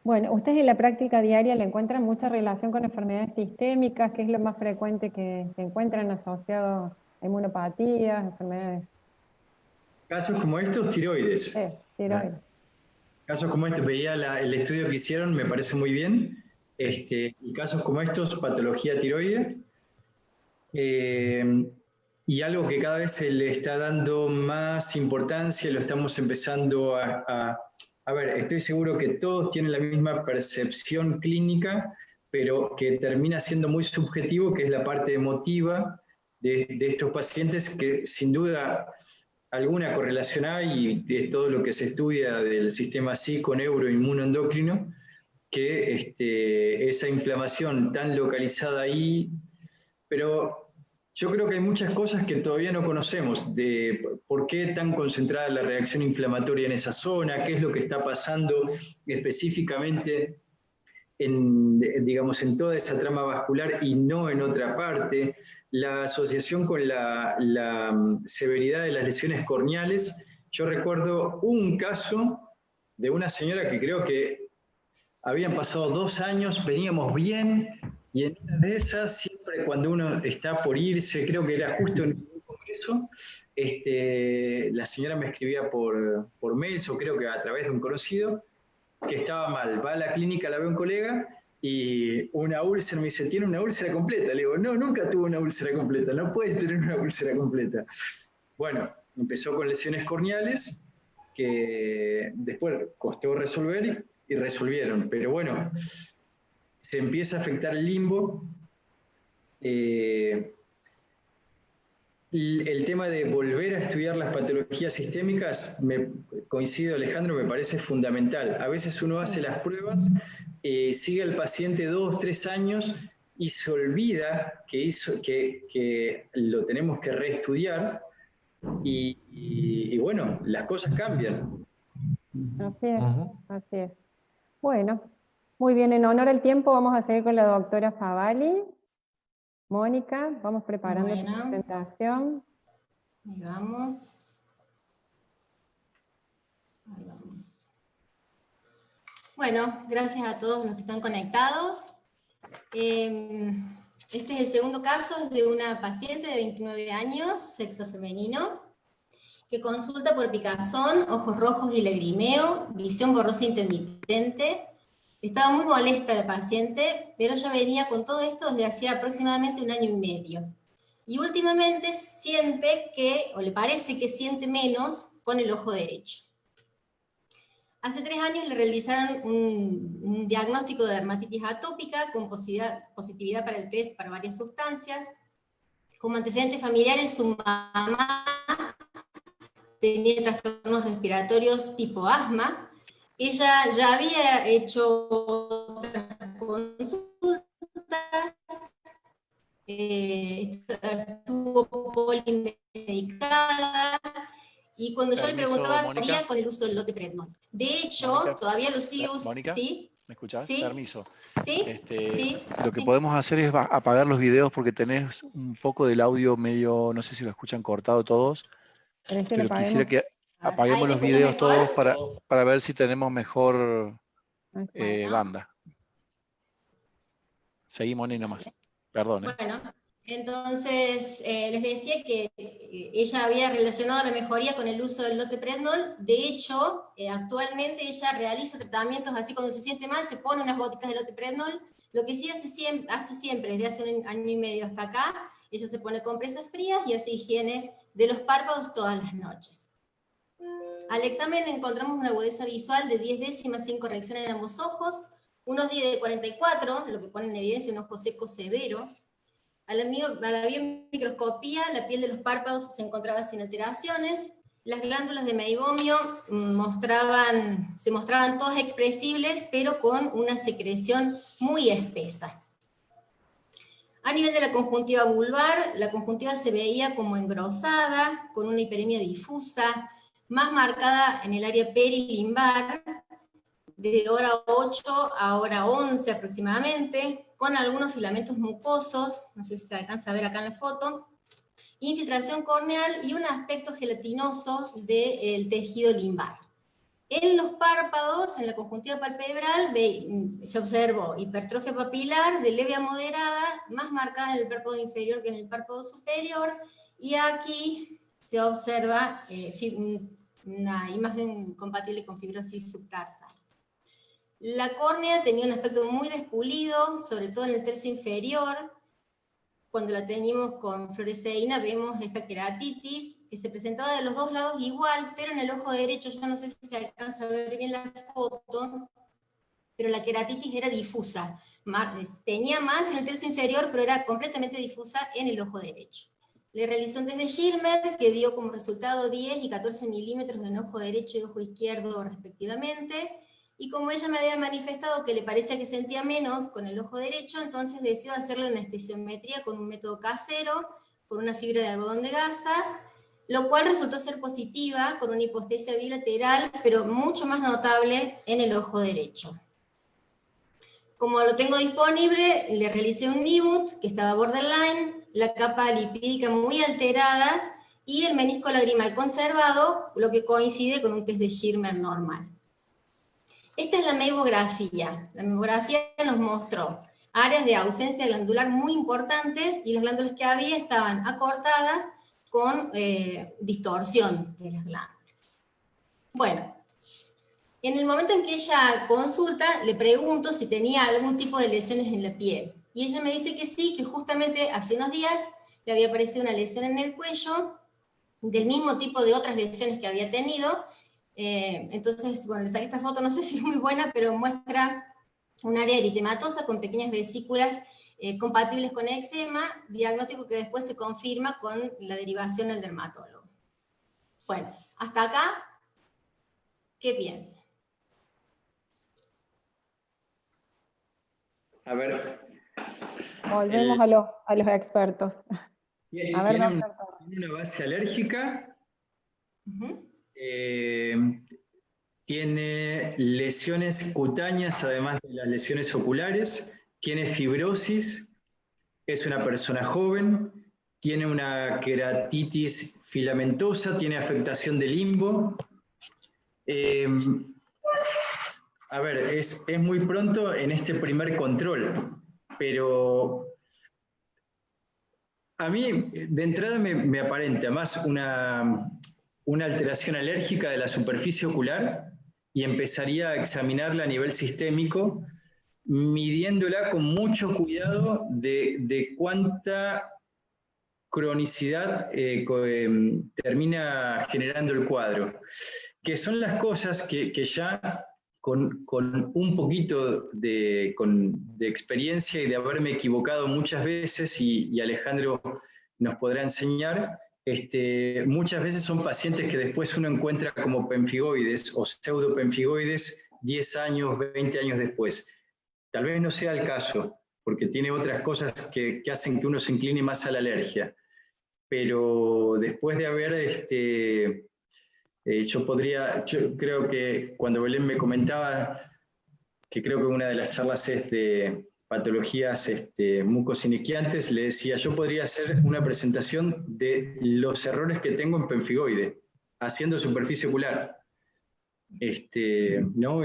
Bueno, ¿ustedes en la práctica diaria le encuentran mucha relación con enfermedades sistémicas? ¿Qué es lo más frecuente que se encuentran asociados a inmunopatías, enfermedades Casos como estos, tiroides. tiroides? Casos como este, veía el estudio que hicieron, me parece muy bien. Y casos como estos, patología tiroide. Y algo que cada vez se le está dando más importancia, lo estamos empezando a ver, estoy seguro que todos tienen la misma percepción clínica, pero que termina siendo muy subjetivo, que es la parte emotiva de estos pacientes, que sin duda alguna correlación hay, y es todo lo que se estudia del sistema psico-neuro-inmunoendocrino, que esa inflamación tan localizada ahí, pero yo creo que hay muchas cosas que todavía no conocemos, de por qué tan concentrada la reacción inflamatoria en esa zona, qué es lo que está pasando específicamente digamos, en toda esa trama vascular y no en otra parte, la asociación con la severidad de las lesiones corneales. Yo recuerdo un caso de una señora que creo que habían pasado 2 años, veníamos bien, y en una de esas, siempre cuando uno está por irse, creo que era justo en un congreso, la señora me escribía por mails, o creo que a través de un conocido, que estaba mal. Va a la clínica, la ve un colega, y una úlcera, me dice, ¿tiene una úlcera completa? Le digo, no, nunca tuvo una úlcera completa, no puede tener una úlcera completa. Bueno, empezó con lesiones corneales, que después costó resolver y resolvieron, pero bueno, se empieza a afectar el limbo. El tema de volver a estudiar las patologías sistémicas, coincido Alejandro, me parece fundamental. A veces uno hace las pruebas, sigue al paciente 2, 3 años y se olvida que lo tenemos que reestudiar, y bueno, las cosas cambian. Así es, así es. Bueno, muy bien, en honor al tiempo vamos a seguir con la doctora Favali. Mónica, vamos preparando tu Bueno. presentación. Ahí vamos. Ahí vamos. Bueno, gracias a todos los que están conectados. Este es el segundo caso de una paciente de 29 años, sexo femenino, que consulta por picazón, ojos rojos y lagrimeo, visión borrosa intermitente. Estaba muy molesta la paciente, pero ya venía con todo esto desde hacía aproximadamente 1 año y medio. Y últimamente siente que, o le parece que siente menos con el ojo derecho. Hace 3 años le realizaron un diagnóstico de dermatitis atópica con positividad para el test para varias sustancias. Como antecedentes familiares, su mamá tenía trastornos respiratorios tipo asma. Ella ya había hecho otras consultas, estuvo polimedicada, y cuando yo le preguntaba, estaría con el uso del loteprednol. De hecho, Mónica, todavía lo sigue usando. Mónica, ¿Sí? ¿me escuchás? ¿Sí? Permiso. ¿Sí? ¿Sí? Lo que Sí. podemos hacer es apagar los videos porque tenés un poco del audio medio, no sé si lo escuchan cortado todos, pero quisiera que apaguemos los videos todos para ver si tenemos mejor banda. Seguimos ni nomás. Perdón. Bueno, entonces les decía que ella había relacionado la mejoría con el uso del loteprednol. De hecho, actualmente ella realiza tratamientos así, cuando se siente mal, se pone unas gotitas de loteprednol. Lo que sí hace siempre, desde hace 1 año y medio hasta acá, ella se pone compresas frías y hace higiene de los párpados todas las noches. Al examen encontramos una agudeza visual de 10 décimas sin corrección en ambos ojos, unos 10 de 44, lo que pone en evidencia un ojo seco severo. A la biomicroscopía, la piel de los párpados se encontraba sin alteraciones, Las glándulas de meibomio se mostraban todas expresibles, pero con una secreción muy espesa. A nivel de la conjuntiva vulvar, la conjuntiva se veía como engrosada, con una hiperemia difusa, más marcada en el área perilimbar, de hora 8 a hora 11 aproximadamente, con algunos filamentos mucosos, no sé si se alcanza a ver acá en la foto, infiltración corneal y un aspecto gelatinoso del tejido limbar. En los párpados, en la conjuntiva palpebral, se observó hipertrofia papilar de leve a moderada, más marcada en el párpado inferior que en el párpado superior, y aquí se observa una imagen compatible con fibrosis subtarsal. La córnea tenía un aspecto muy despulido, sobre todo en el tercio inferior. Cuando la teñimos con fluoresceína vemos esta queratitis, que se presentaba de los dos lados igual, pero en el ojo derecho, yo no sé si se alcanza a ver bien la foto, pero la queratitis era difusa. Tenía más en el tercio inferior, pero era completamente difusa en el ojo derecho. Le realizó un test de Schirmer, que dio como resultado 10 y 14 milímetros en ojo derecho y ojo izquierdo respectivamente, y como ella me había manifestado que le parecía que sentía menos con el ojo derecho, entonces decidió hacerle una anestesiometría con un método casero, con una fibra de algodón de gasa, lo cual resultó ser positiva, con una hipostesia bilateral, pero mucho más notable en el ojo derecho. Como lo tengo disponible, le realicé un NIBUT, que estaba borderline, la capa lipídica muy alterada, y el menisco lagrimal conservado, lo que coincide con un test de Schirmer normal. Esta es la meibografía. La meibografía nos mostró áreas de ausencia glandular muy importantes, y las glándulas que había estaban acortadas con distorsión de las glándulas. Bueno, en el momento en que ella consulta, le pregunto si tenía algún tipo de lesiones en la piel. Y ella me dice que sí, que justamente hace unos días le había aparecido una lesión en el cuello, del mismo tipo de otras lesiones que había tenido. Entonces, bueno, le saqué esta foto, no sé si es muy buena, pero muestra un área eritematosa con pequeñas vesículas compatibles con eczema, diagnóstico que después se confirma con la derivación al dermatólogo. Bueno, hasta acá, ¿qué piensa? A ver. Volvemos a los expertos. A ver, Tiene doctor. una base alérgica. Tiene lesiones cutáneas, además de las lesiones oculares. Tiene fibrosis. Es una persona joven. Tiene una queratitis filamentosa. Tiene afectación del limbo. A ver, es muy pronto en este primer control, pero a mí de entrada me aparenta más una alteración alérgica de la superficie ocular, y empezaría a examinarla a nivel sistémico, midiéndola con mucho cuidado de cuánta cronicidad termina generando el cuadro, que son las cosas que ya con un poquito de experiencia y de haberme equivocado muchas veces, y Alejandro nos podrá enseñar, muchas veces son pacientes que después uno encuentra como pemfigoides o pseudopemfigoides 10 años, 20 años después. Tal vez no sea el caso, porque tiene otras cosas que hacen que uno se incline más a la alergia. Pero después de haber, yo creo que cuando Belén me comentaba, que creo que una de las charlas es de patologías mucosiniquiantes, le decía, yo podría hacer una presentación de los errores que tengo en pemfigoide, haciendo superficie ocular. ¿No?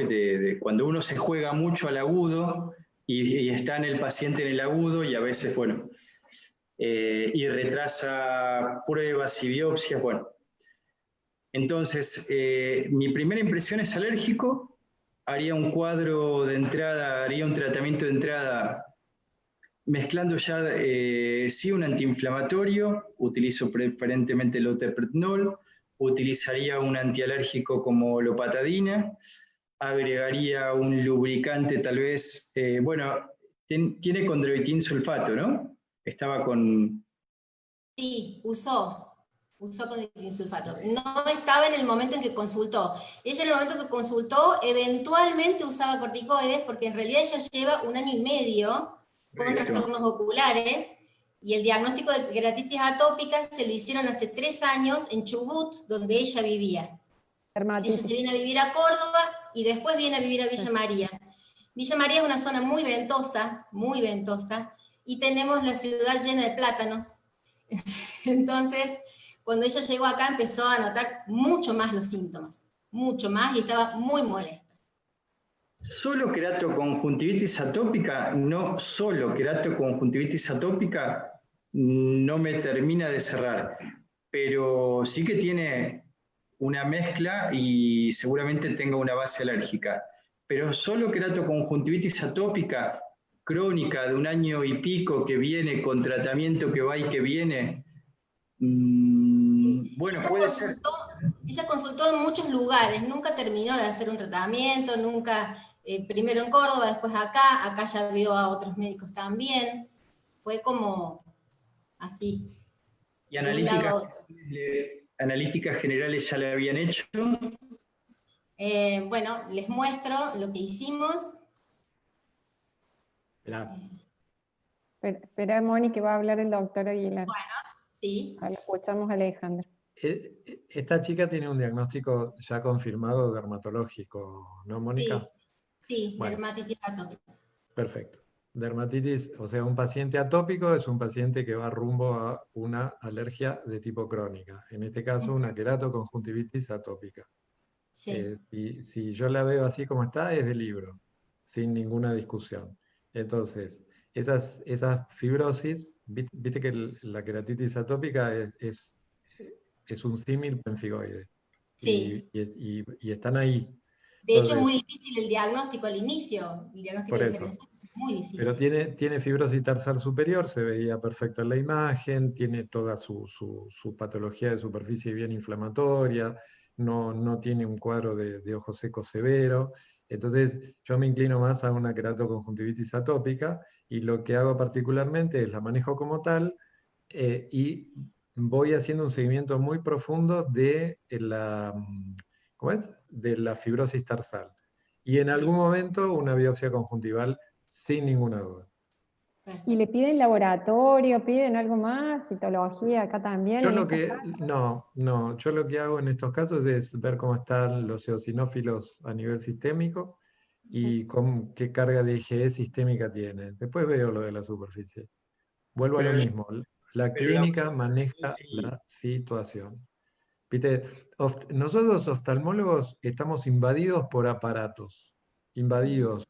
Cuando uno se juega mucho al agudo y está en el paciente en el agudo, y a veces, bueno, y retrasa pruebas y biopsias, bueno. Entonces, mi primera impresión es alérgico. Haría un cuadro de entrada, haría un tratamiento de entrada mezclando ya, sí, un antiinflamatorio, utilizo preferentemente el loteprednol, utilizaría un antialérgico como lopatadina, agregaría un lubricante tal vez, bueno, tiene condroitin sulfato, ¿no? Estaba con... Sí, usó. usó condivitin sulfato. No estaba en el momento en que consultó. Ella en el momento que consultó, eventualmente usaba corticoides, porque en realidad ella lleva 1 año y medio con trastornos oculares, y el diagnóstico de queratitis atópica se lo hicieron hace 3 años en Chubut, donde ella vivía. Ella se viene a vivir a Córdoba, y después viene a vivir a Villa María. Villa María es una zona muy ventosa, y tenemos la ciudad llena de plátanos. Entonces, cuando ella llegó acá empezó a notar mucho más los síntomas, mucho más, y estaba muy molesta. ¿Solo queratoconjuntivitis atópica? No, solo queratoconjuntivitis atópica no me termina de cerrar, pero sí que tiene una mezcla y seguramente tenga una base alérgica. Pero solo queratoconjuntivitis atópica, crónica de 1 año y pico, que viene con tratamiento que va y que viene, bueno, puede ser. Ella consultó en muchos lugares, nunca terminó de hacer un tratamiento, nunca, primero en Córdoba, después acá ya vio a otros médicos también, fue como así. ¿Y analíticas generales ya le habían hecho? Bueno, les muestro lo que hicimos. Espera, Moni, que va a hablar el doctor Aguilar. Bueno, sí. Ahora escuchamos a Alejandra. Esta chica tiene un diagnóstico ya confirmado dermatológico, ¿no, Mónica? Sí, bueno, dermatitis atópica. Perfecto. Dermatitis, o sea, un paciente atópico es un paciente que va rumbo a una alergia de tipo crónica. En este caso, una queratoconjuntivitis atópica. Sí. Si yo la veo así como está, es de libro, sin ninguna discusión. Entonces, esas fibrosis, viste que la queratitis atópica es un símil pemfigoide. Sí. Y están ahí. De hecho, es muy difícil el diagnóstico al inicio. El diagnóstico diferencial es muy difícil. Pero tiene fibrosis tarsal superior, se veía perfecto en la imagen, tiene toda su patología de superficie bien inflamatoria, no tiene un cuadro de ojo seco severo. Entonces, yo me inclino más a una queratoconjuntivitis atópica, y lo que hago particularmente es la manejo como tal, y voy haciendo un seguimiento muy profundo de de la fibrosis tarsal. Y en algún momento una biopsia conjuntival, sin ninguna duda. ¿Y le piden laboratorio, piden algo más, citología acá también? Yo lo que hago en estos casos es ver cómo están los eosinófilos a nivel sistémico y qué carga de IgE sistémica tienen. Después veo lo de la superficie. Vuelvo a lo mismo. La clínica maneja la situación. ¿Viste? Nosotros oftalmólogos estamos invadidos por aparatos. Invadidos.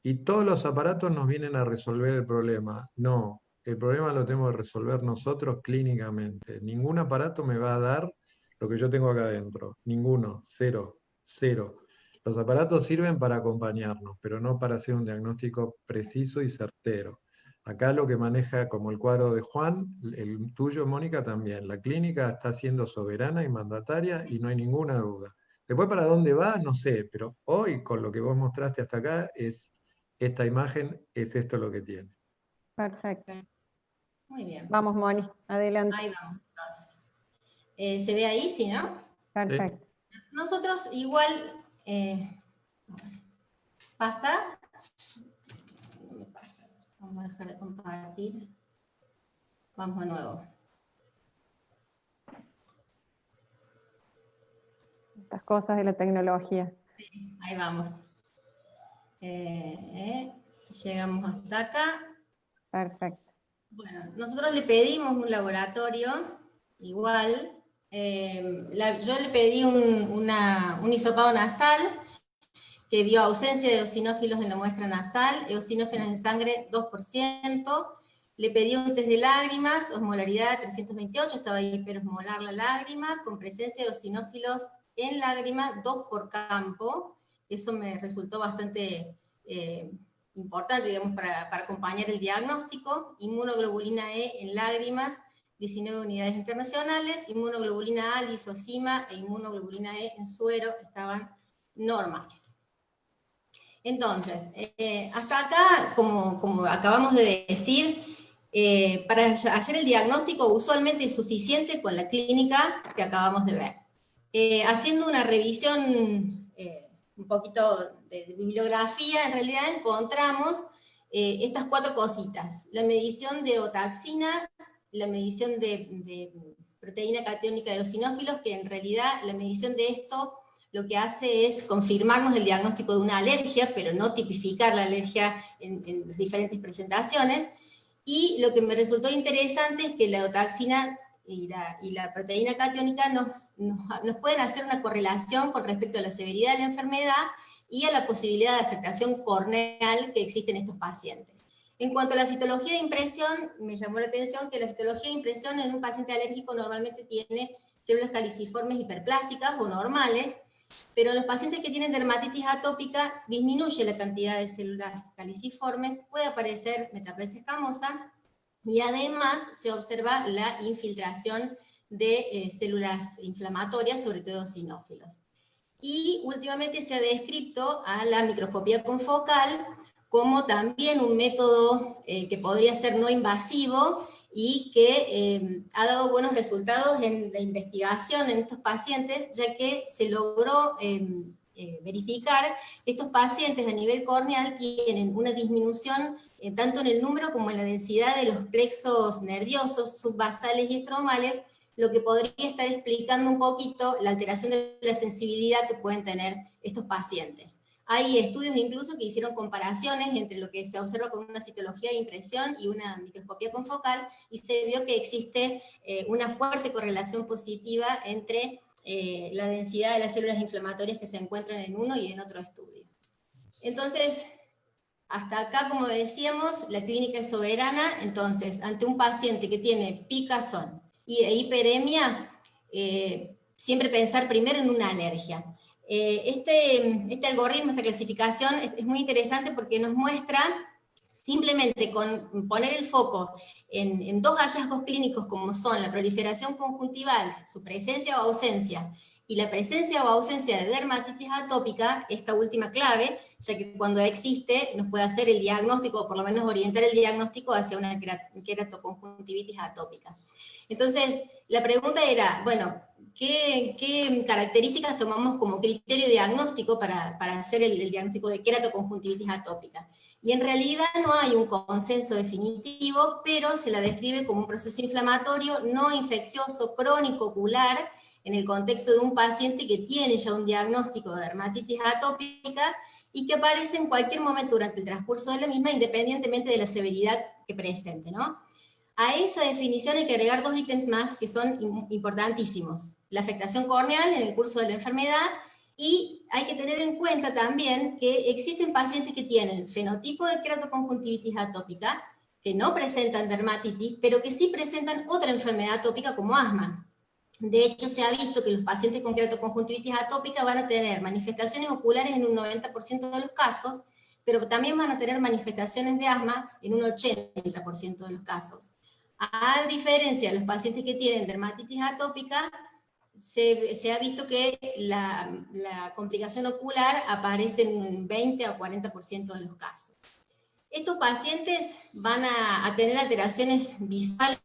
Y todos los aparatos nos vienen a resolver el problema. No, el problema lo tenemos que resolver nosotros clínicamente. Ningún aparato me va a dar lo que yo tengo acá adentro. Ninguno, cero, cero. Los aparatos sirven para acompañarnos, pero no para hacer un diagnóstico preciso y certero. Acá lo que maneja, como el cuadro de Juan, el tuyo, Mónica, también. La clínica está siendo soberana y mandataria y no hay ninguna duda. Después, ¿para dónde va? No sé, pero hoy, con lo que vos mostraste hasta acá, esta imagen es esto lo que tiene. Perfecto. Muy bien. Vamos, Moni, adelante. Ahí vamos, entonces. ¿Se ve ahí, sí, no? Perfecto. Nosotros igual... ¿Pasa? No me pasa. Vamos a dejar de compartir. Vamos de nuevo. Estas cosas de la tecnología. Sí, ahí vamos. Llegamos hasta acá. Perfecto. Bueno, nosotros le pedimos un laboratorio, igual. Yo le pedí un hisopado nasal, que dio ausencia de eosinófilos en la muestra nasal, eosinófilos en sangre 2%, le pedí un test de lágrimas, osmolaridad 328, estaba hiperosmolar la lágrima, con presencia de eosinófilos en lágrima, 2 por campo. Eso me resultó bastante importante, digamos, para acompañar el diagnóstico. Inmunoglobulina E en lágrimas, 19 unidades internacionales, inmunoglobulina A, lisozima e inmunoglobulina E en suero estaban normales. Entonces, hasta acá, como acabamos de decir, Para hacer el diagnóstico usualmente es suficiente con la clínica que acabamos de ver. Haciendo una revisión un poquito de bibliografía, en realidad encontramos estas 4 cositas: la medición de eotaxina, la medición de proteína catiónica de eosinófilos, que en realidad la medición de esto lo que hace es confirmarnos el diagnóstico de una alergia, pero no tipificar la alergia en las diferentes presentaciones. Y lo que me resultó interesante es que la eotaxina y la proteína catiónica nos pueden hacer una correlación con respecto a la severidad de la enfermedad y a la posibilidad de afectación corneal que existe en estos pacientes. En cuanto a la citología de impresión, me llamó la atención que la citología de impresión en un paciente alérgico normalmente tiene células caliciformes hiperplásicas o normales, pero en los pacientes que tienen dermatitis atópica disminuye la cantidad de células caliciformes, puede aparecer metaplasia escamosa, y además se observa la infiltración de células inflamatorias, sobre todo eosinófilos. Y últimamente se ha descrito a la microscopía confocal como también un método que podría ser no invasivo y que ha dado buenos resultados en la investigación en estos pacientes, ya que se logró verificar que estos pacientes a nivel corneal tienen una disminución tanto en el número como en la densidad de los plexos nerviosos subbasales y estromales, lo que podría estar explicando un poquito la alteración de la sensibilidad que pueden tener estos pacientes. Hay estudios incluso que hicieron comparaciones entre lo que se observa con una citología de impresión y una microscopía confocal, y se vio que existe una fuerte correlación positiva entre la densidad de las células inflamatorias que se encuentran en uno y en otro estudio. Entonces, hasta acá, como decíamos, la clínica es soberana. Entonces, ante un paciente que tiene picazón e hiperemia, siempre pensar primero en una alergia. Este algoritmo, esta clasificación es muy interesante porque nos muestra, simplemente con poner el foco en 2 hallazgos clínicos como son la proliferación conjuntival, su presencia o ausencia, y la presencia o ausencia de dermatitis atópica, esta última clave, ya que cuando existe nos puede hacer el diagnóstico, o por lo menos orientar el diagnóstico hacia una queratoconjuntivitis atópica. Entonces, la pregunta era, bueno, ¿qué características tomamos como criterio diagnóstico para hacer el diagnóstico de queratoconjuntivitis atópica? Y en realidad no hay un consenso definitivo, pero se la describe como un proceso inflamatorio no infeccioso crónico ocular, en el contexto de un paciente que tiene ya un diagnóstico de dermatitis atópica y que aparece en cualquier momento durante el transcurso de la misma, independientemente de la severidad que presente, ¿no? A esa definición hay que agregar 2 ítems más que son importantísimos: la afectación corneal en el curso de la enfermedad, y hay que tener en cuenta también que existen pacientes que tienen fenotipo de queratoconjuntivitis atópica, que no presentan dermatitis, pero que sí presentan otra enfermedad atópica como asma. De hecho, se ha visto que los pacientes con queratoconjuntivitis atópica van a tener manifestaciones oculares en un 90% de los casos, pero también van a tener manifestaciones de asma en un 80% de los casos. A diferencia de los pacientes que tienen dermatitis atópica, se ha visto que la complicación ocular aparece en un 20 o 40% de los casos. Estos pacientes van a tener alteraciones visuales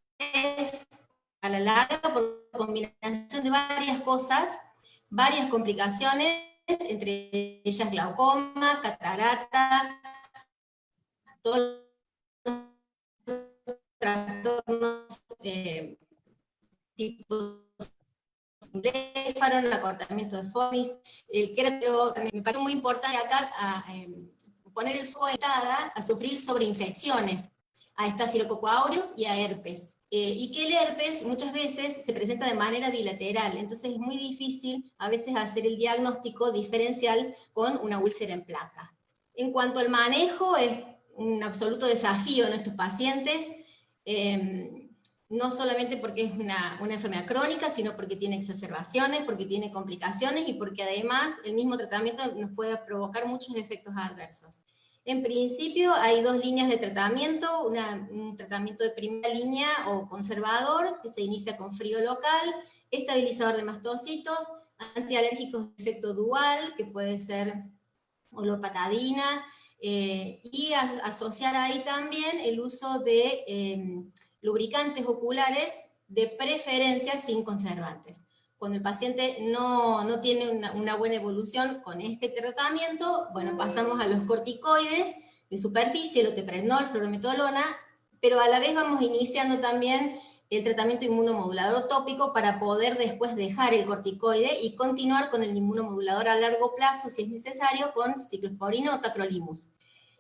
a la larga por combinación de varias cosas, varias complicaciones, entre ellas glaucoma, catarata, todos los trastornos tipo bléfaro, acortamiento de fonis, pero me parece muy importante acá poner el foco a sufrir sobreinfecciones, a Staphylococcus aureus y a herpes. Y que el herpes muchas veces se presenta de manera bilateral, entonces es muy difícil a veces hacer el diagnóstico diferencial con una úlcera en placa. En cuanto al manejo, es un absoluto desafío en estos pacientes, no solamente porque es una enfermedad crónica, sino porque tiene exacerbaciones, porque tiene complicaciones y porque además el mismo tratamiento nos puede provocar muchos efectos adversos. En principio hay 2 líneas de tratamiento, un tratamiento de primera línea o conservador, que se inicia con frío local, estabilizador de mastocitos, antialérgicos de efecto dual, que puede ser olopatadina, y asociar ahí también el uso de lubricantes oculares, de preferencia sin conservantes. Cuando el paciente no tiene una buena evolución con este tratamiento, bueno, pasamos a los corticoides de superficie, loteprednol, fluorometolona, pero a la vez vamos iniciando también el tratamiento inmunomodulador tópico para poder después dejar el corticoide y continuar con el inmunomodulador a largo plazo, si es necesario, con ciclosporina o tacrolimus.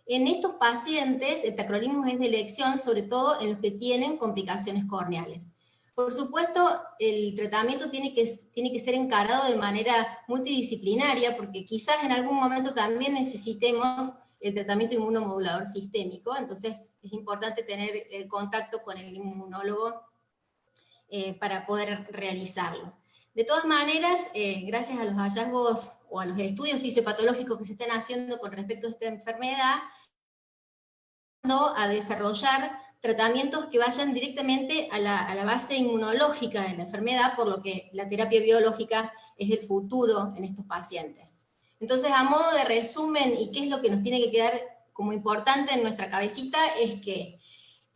En estos pacientes, el tacrolimus es de elección, sobre todo en los que tienen complicaciones corneales. Por supuesto, el tratamiento tiene que ser encarado de manera multidisciplinaria, porque quizás en algún momento también necesitemos el tratamiento inmunomodulador sistémico, entonces es importante tener el contacto con el inmunólogo para poder realizarlo. De todas maneras, gracias a los hallazgos o a los estudios fisiopatológicos que se están haciendo con respecto a esta enfermedad, a desarrollar tratamientos que vayan directamente a la base inmunológica de la enfermedad, por lo que la terapia biológica es el futuro en estos pacientes. Entonces, a modo de resumen, y qué es lo que nos tiene que quedar como importante en nuestra cabecita, es que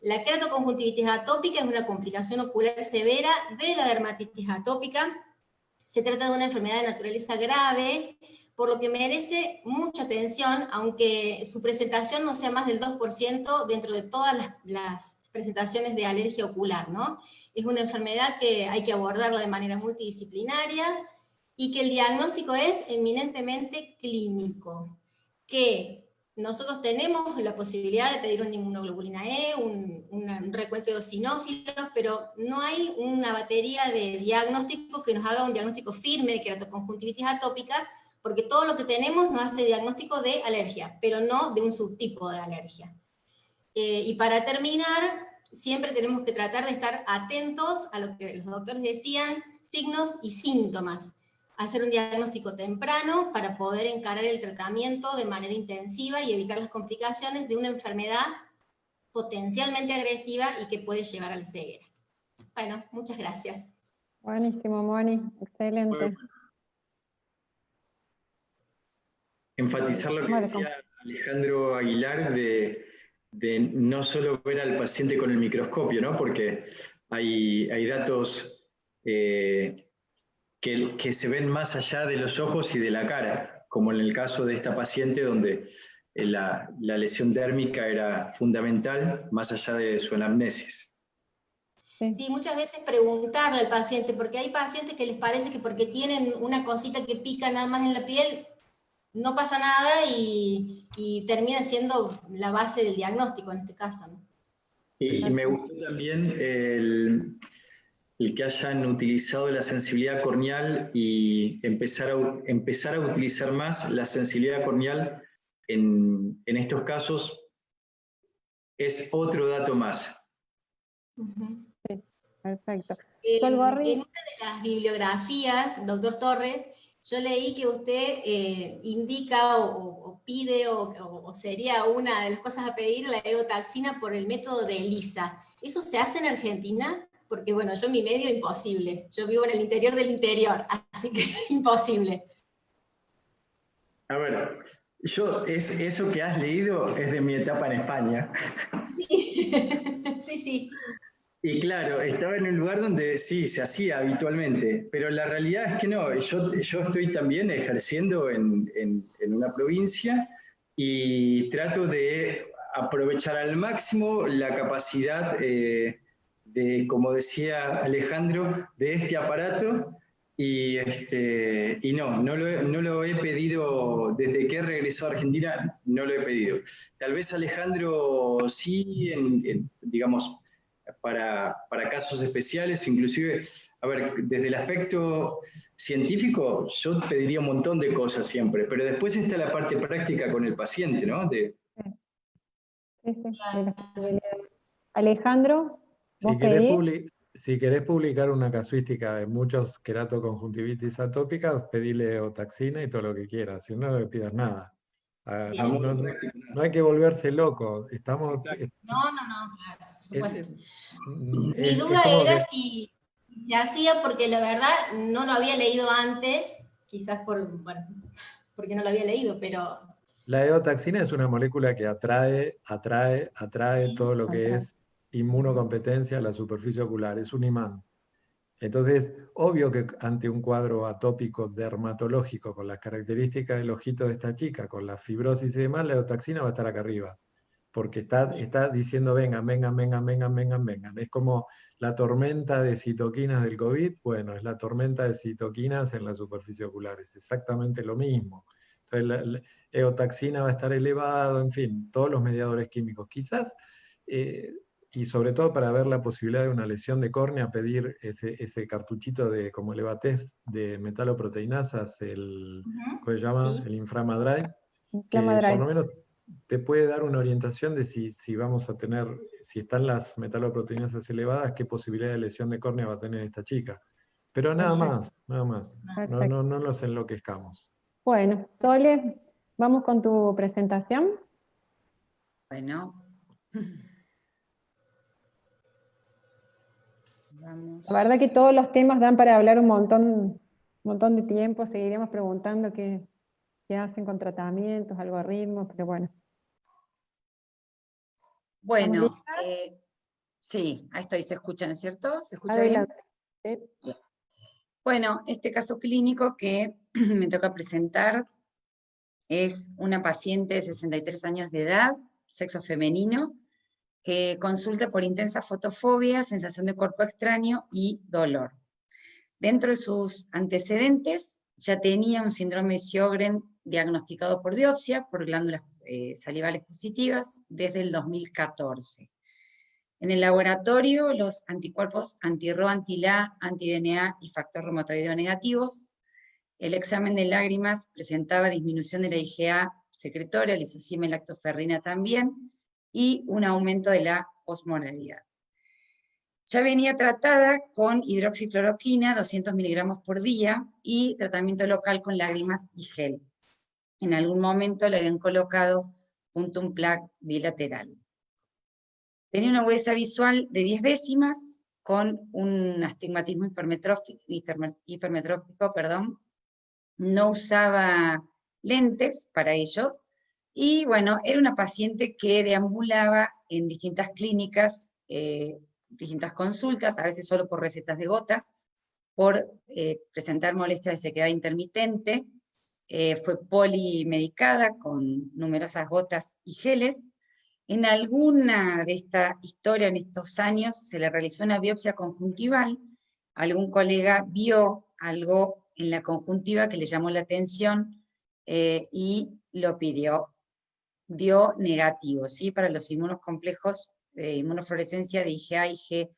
la keratoconjuntivitis atópica es una complicación ocular severa de la dermatitis atópica. Se trata de una enfermedad de naturaleza grave, por lo que merece mucha atención, aunque su presentación no sea más del 2% dentro de todas las presentaciones de alergia ocular, ¿no? Es una enfermedad que hay que abordarla de manera multidisciplinaria y que el diagnóstico es eminentemente clínico, que nosotros tenemos la posibilidad de pedir una inmunoglobulina E, un recuento de eosinófilos, pero no hay una batería de diagnóstico que nos haga un diagnóstico firme de keratoconjuntivitis atópica, porque todo lo que tenemos nos hace diagnóstico de alergia, pero no de un subtipo de alergia. Y para terminar, siempre tenemos que tratar de estar atentos a lo que los doctores decían, signos y síntomas. Hacer un diagnóstico temprano para poder encarar el tratamiento de manera intensiva y evitar las complicaciones de una enfermedad potencialmente agresiva y que puede llevar a la ceguera. Bueno, muchas gracias. Buenísimo, Moni, excelente. Enfatizar lo que decía Alejandro Aguilar de no solo ver al paciente con el microscopio, ¿no? Porque hay datos que se ven más allá de los ojos y de la cara, como en el caso de esta paciente donde la lesión dérmica era fundamental, más allá de su anamnesis. Sí, muchas veces preguntarle al paciente, porque hay pacientes que les parece que porque tienen una cosita que pica nada más en la piel, no pasa nada y termina siendo la base del diagnóstico en este caso, ¿no? Y me gustó también el que hayan utilizado la sensibilidad corneal y empezar a utilizar más la sensibilidad corneal en estos casos es otro dato más. Sí, perfecto. En una de las bibliografías, doctor Torres, yo leí que usted indica o pide o sería una de las cosas a pedir la eotaxina por el método de ELISA. ¿Eso se hace en Argentina? Porque bueno, yo en mi medio imposible. Yo vivo en el interior del interior, así que imposible. A ver, eso que has leído es de mi etapa en España. Sí, sí, sí. Y claro, estaba en un lugar donde sí, se hacía habitualmente, pero la realidad es que no. Yo estoy también ejerciendo en una provincia y trato de aprovechar al máximo la capacidad como decía Alejandro, de este aparato y no lo he pedido, desde que he regresado a Argentina, no lo he pedido. Tal vez Alejandro sí, digamos, para casos especiales, inclusive, a ver, desde el aspecto científico, yo pediría un montón de cosas siempre, pero después está la parte práctica con el paciente, ¿no? Sí. Alejandro, si querés publicar una casuística de muchos keratoconjuntivitis atópicas, pedile eotaxina y todo lo que quieras, si no, no le pidas nada. No hay que volverse loco. No, claro, por supuesto. Mi duda era si se hacía porque la verdad no lo había leído antes, quizás porque no lo había leído, pero La eotaxina es una molécula que atrae todo lo que es inmunocompetencia a la superficie ocular, es un imán. Entonces, obvio que ante un cuadro atópico dermatológico con las características del ojito de esta chica, con la fibrosis y demás, la eotaxina va a estar acá arriba, porque está diciendo vengan, vengan, vengan, vengan, vengan, vengan. Es como la tormenta de citoquinas del COVID, bueno, es la tormenta de citoquinas en la superficie ocular, es exactamente lo mismo. Entonces, la eotaxina va a estar elevado, en fin, todos los mediadores químicos. Quizás, y sobre todo para ver la posibilidad de una lesión de córnea, pedir ese cartuchito de, como el Evatest, de metaloproteinasas, ¿cómo se llama? Sí. El Inframadrive, que Inflamadrive. por lo menos te puede dar una orientación de si vamos a tener, si están las metaloproteinasas elevadas, qué posibilidad de lesión de córnea va a tener esta chica. Pero nada más, nada más. Perfecto. No nos enloquezcamos. Bueno, Sole, vamos con tu presentación. Bueno. Vamos. La verdad que todos los temas dan para hablar un montón de tiempo, seguiremos preguntando qué hacen con tratamientos, algoritmos, pero bueno. Bueno, sí, ahí estoy, se escucha, ¿no es cierto? ¿Se escucha Adelante. bien? Bueno, este caso clínico que me toca presentar es una paciente de 63 años de edad, sexo femenino, que consulta por intensa fotofobia, sensación de cuerpo extraño y dolor. Dentro de sus antecedentes, ya tenía un síndrome de Sjögren diagnosticado por biopsia, por glándulas salivales positivas, desde el 2014. En el laboratorio, los anticuerpos anti-RO, anti-LA, anti-DNA y factor reumatoideo negativos. El examen de lágrimas presentaba disminución de la IgA secretoria, lisozima y lactoferrina también, y un aumento de la osmolaridad. Ya venía tratada con hidroxicloroquina, 200 miligramos por día, y tratamiento local con lágrimas y gel. En algún momento le habían colocado puntum plaque bilateral. Tenía una agudeza visual de 10 décimas, con un astigmatismo hipermetrópico, no usaba lentes para ellos, y bueno, era una paciente que deambulaba en distintas clínicas, distintas consultas, a veces solo por recetas de gotas, por presentar molestias de sequedad intermitente, fue polimedicada con numerosas gotas y geles. En alguna de esta historia, en estos años, se le realizó una biopsia conjuntival, algún colega vio algo en la conjuntiva que le llamó la atención y lo pidió. Dio negativo, ¿sí? Para los inmunocomplejos de inmunofluorescencia de IgA, G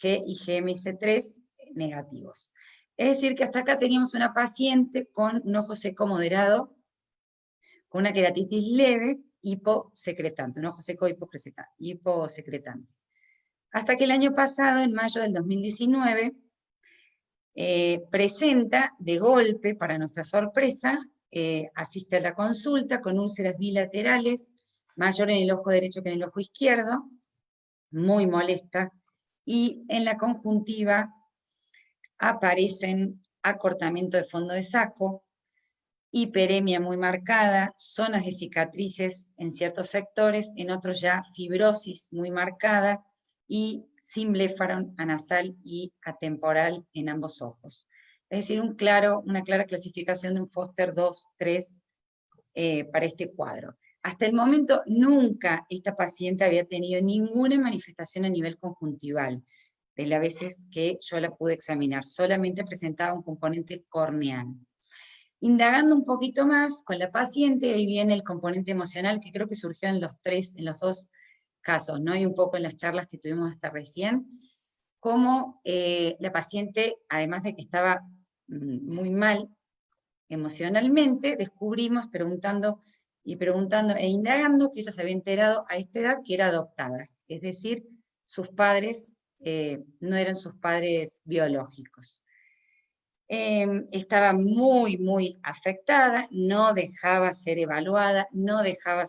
y GMIC3 negativos. Es decir, que hasta acá teníamos una paciente con un ojo seco moderado, con una queratitis leve, hiposecretante, un ojo seco hiposecretante. Hasta que el año pasado, en mayo del 2019, presenta de golpe, para nuestra sorpresa, asiste a la consulta con úlceras bilaterales, mayor en el ojo derecho que en el ojo izquierdo, muy molesta, y en la conjuntiva aparecen acortamiento de fondo de saco, hiperemia muy marcada, zonas de cicatrices en ciertos sectores, en otros ya fibrosis muy marcada, y sin bléfaro anasal y atemporal en ambos ojos. Es decir, una clara clasificación de un Foster 2-3 para este cuadro. Hasta el momento nunca esta paciente había tenido ninguna manifestación a nivel conjuntival, de las veces que yo la pude examinar, solamente presentaba un componente corneal. Indagando un poquito más con la paciente, ahí viene el componente emocional, que creo que surgió en los dos casos, ¿no? Y un poco en las charlas que tuvimos hasta recién, cómo la paciente, además de que estaba muy mal emocionalmente, descubrimos preguntando e indagando que ella se había enterado a esta edad que era adoptada, es decir, sus padres no eran sus padres biológicos. Estaba muy, muy afectada, no dejaba ser evaluada, no dejaba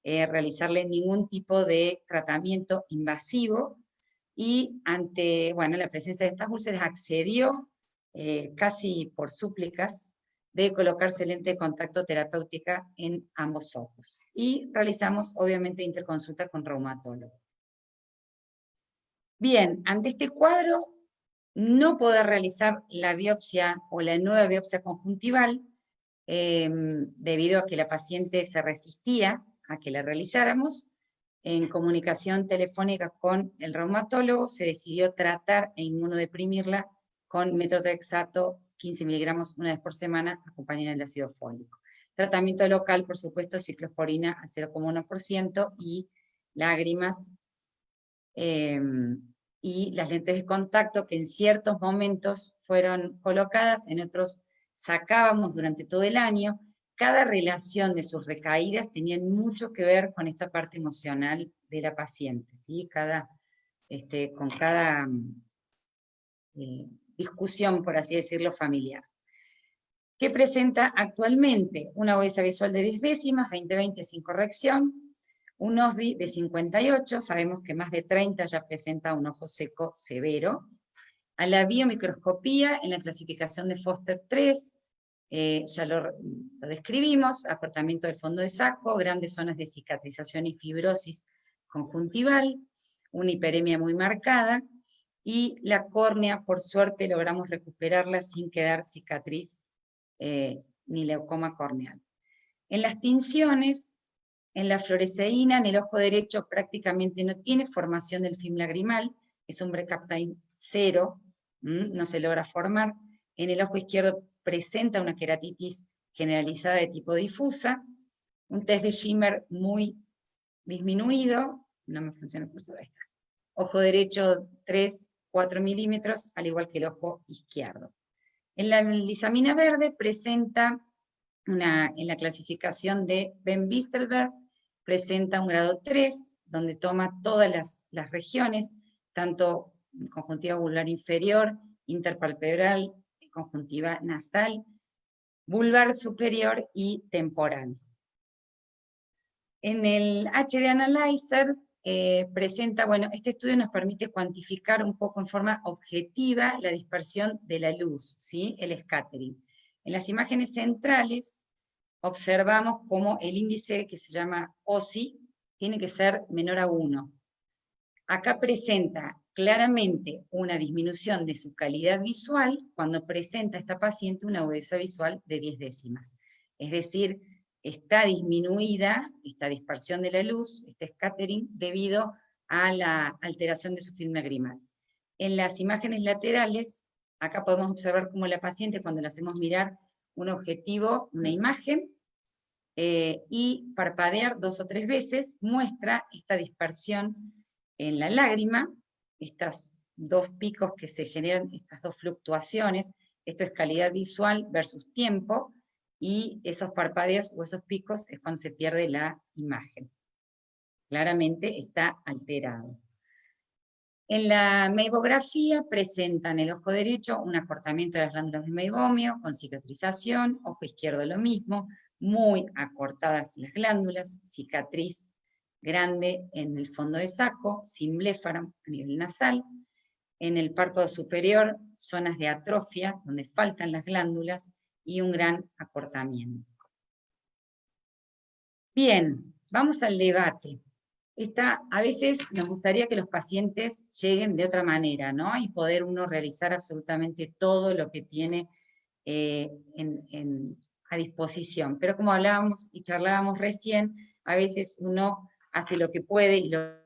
realizarle ningún tipo de tratamiento invasivo, y ante la presencia de estas úlceras accedió casi por súplicas de colocarse lente de contacto terapéutica en ambos ojos. Y realizamos, obviamente, interconsulta con reumatólogo. Bien, ante este cuadro, no poder realizar la biopsia o la nueva biopsia conjuntival, debido a que la paciente se resistía a que la realizáramos, en comunicación telefónica con el reumatólogo se decidió tratar e inmunodeprimirla con metotrexato 15 miligramos una vez por semana, acompañada del ácido fólico. Tratamiento local, por supuesto, ciclosporina al 0,1% y lágrimas, y las lentes de contacto que en ciertos momentos fueron colocadas, en otros sacábamos durante todo el año. Cada relación de sus recaídas tenía mucho que ver con esta parte emocional de la paciente, ¿sí? Con cada discusión, por así decirlo, familiar. ¿Qué presenta actualmente? Una agudeza visual de 10 décimas, 20/20 sin corrección, un OSDI de 58, sabemos que más de 30 ya presenta un ojo seco severo. A la biomicroscopía, en la clasificación de Foster 3, ya lo describimos, acortamiento del fondo de saco, grandes zonas de cicatrización y fibrosis conjuntival, una hiperemia muy marcada, y la córnea, por suerte, logramos recuperarla sin quedar cicatriz ni leucoma corneal. En las tinciones, en la fluoresceína, en el ojo derecho prácticamente no tiene formación del film lagrimal, es un Bracaptine 0, no se logra formar. En el ojo izquierdo presenta una queratitis generalizada de tipo difusa, un test de Schimmer muy disminuido, no me funciona el cursor, ahí está. Ojo derecho 3-4 milímetros, al igual que el ojo izquierdo. En la lisamina verde presenta en la clasificación de Ben Bistelberg, presenta un grado 3, donde toma todas las regiones, tanto conjuntiva vulvar inferior, interpalpebral, conjuntiva nasal, vulvar superior y temporal. En el HD Analyzer presenta, bueno, este estudio nos permite cuantificar un poco en forma objetiva la dispersión de la luz, ¿sí? El scattering. En las imágenes centrales observamos cómo el índice que se llama OSI tiene que ser menor a 1. Acá presenta claramente una disminución de su calidad visual cuando presenta esta paciente una agudeza visual de 10 décimas. Es decir, está disminuida esta dispersión de la luz, este scattering, debido a la alteración de su film lagrimal. En las imágenes laterales, acá podemos observar cómo la paciente, cuando le hacemos mirar un objetivo, una imagen, y parpadear 2 o 3 veces, muestra esta dispersión en la lágrima, estos 2 picos que se generan, estas 2 fluctuaciones, esto es calidad visual versus tiempo, y esos parpadeos o esos picos es cuando se pierde la imagen. Claramente está alterado. En la meibografía presentan el ojo derecho un acortamiento de las glándulas de meibomio con cicatrización, ojo izquierdo lo mismo, muy acortadas las glándulas, cicatriz grande en el fondo de saco, sin bléfaro a nivel nasal. En el párpado superior, zonas de atrofia, donde faltan las glándulas, y un gran acortamiento. Bien, vamos al debate. A veces nos gustaría que los pacientes lleguen de otra manera, ¿no? Y poder uno realizar absolutamente todo lo que tiene a disposición. Pero como hablábamos y charlábamos recién, a veces uno hace lo que puede y lo...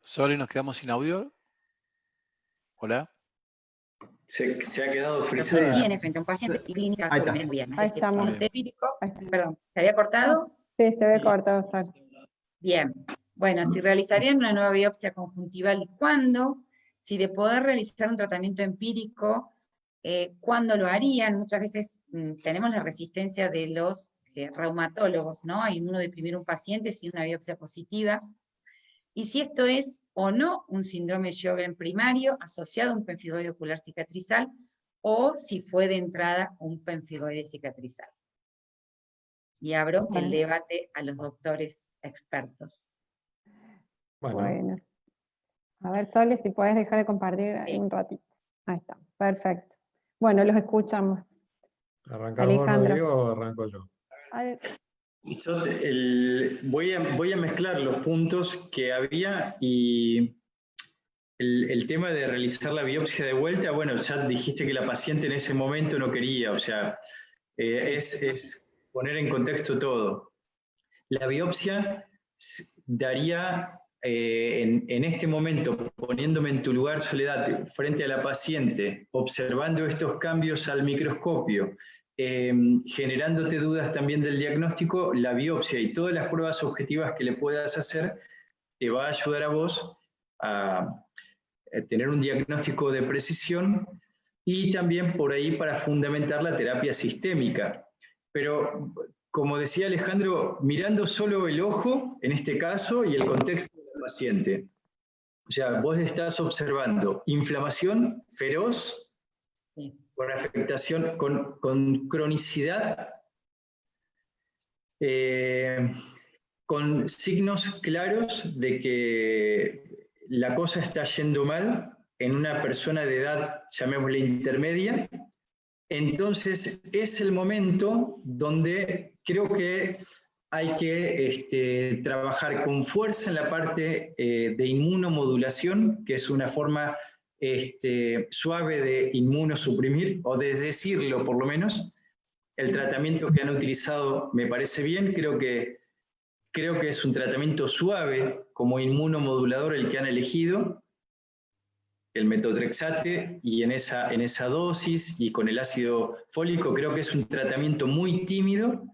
Solo nos quedamos sin audio. Hola. Se ha quedado Lo que frisada. tiene frente a un paciente y clínica Ahí sobre está. el gobierno. Ahí Es decir, estamos. este empírico, Ahí está. perdón, ¿se había cortado? Sí, se ve cortado, Sara. Bien, bueno, si realizarían una nueva biopsia conjuntival, ¿cuándo? Si de poder realizar un tratamiento empírico, ¿cuándo lo harían? Muchas veces tenemos la resistencia de los reumatólogos, ¿no? A inmunodeprimir un paciente sin una biopsia positiva. Y si esto es o no un síndrome de Sjögren primario asociado a un pemfigoide ocular cicatrizal, o si fue de entrada un pemfigoide cicatrizal. Y abro el debate a los doctores expertos. Bueno, Bueno. A ver, Sole, si puedes dejar de compartir ahí Sí. un ratito. Ahí está, perfecto. Bueno, los escuchamos. ¿arrancamos vos, Alejandro. Rodrigo, o arranco yo? Voy a mezclar los puntos que había y el tema de realizar la biopsia de vuelta, bueno, ya dijiste que la paciente en ese momento no quería, o sea, es poner en contexto todo. La biopsia daría, en este momento, poniéndome en tu lugar, Soledad, frente a la paciente, observando estos cambios al microscopio, generándote dudas también del diagnóstico, la biopsia y todas las pruebas objetivas que le puedas hacer, te va a ayudar a vos a tener un diagnóstico de precisión y también por ahí para fundamentar la terapia sistémica. Pero, como decía Alejandro, mirando solo el ojo, en este caso, y el contexto del paciente. O sea, vos estás observando inflamación feroz, Sí. con afectación, con cronicidad, con signos claros de que la cosa está yendo mal en una persona de edad, llamémosle intermedia. Entonces es el momento donde creo que hay que trabajar con fuerza en la parte de inmunomodulación, que es una forma suave de inmunosuprimir, o de decirlo por lo menos. El tratamiento que han utilizado me parece bien, creo que es un tratamiento suave como inmunomodulador el que han elegido, el metotrexate, y en esa dosis y con el ácido fólico creo que es un tratamiento muy tímido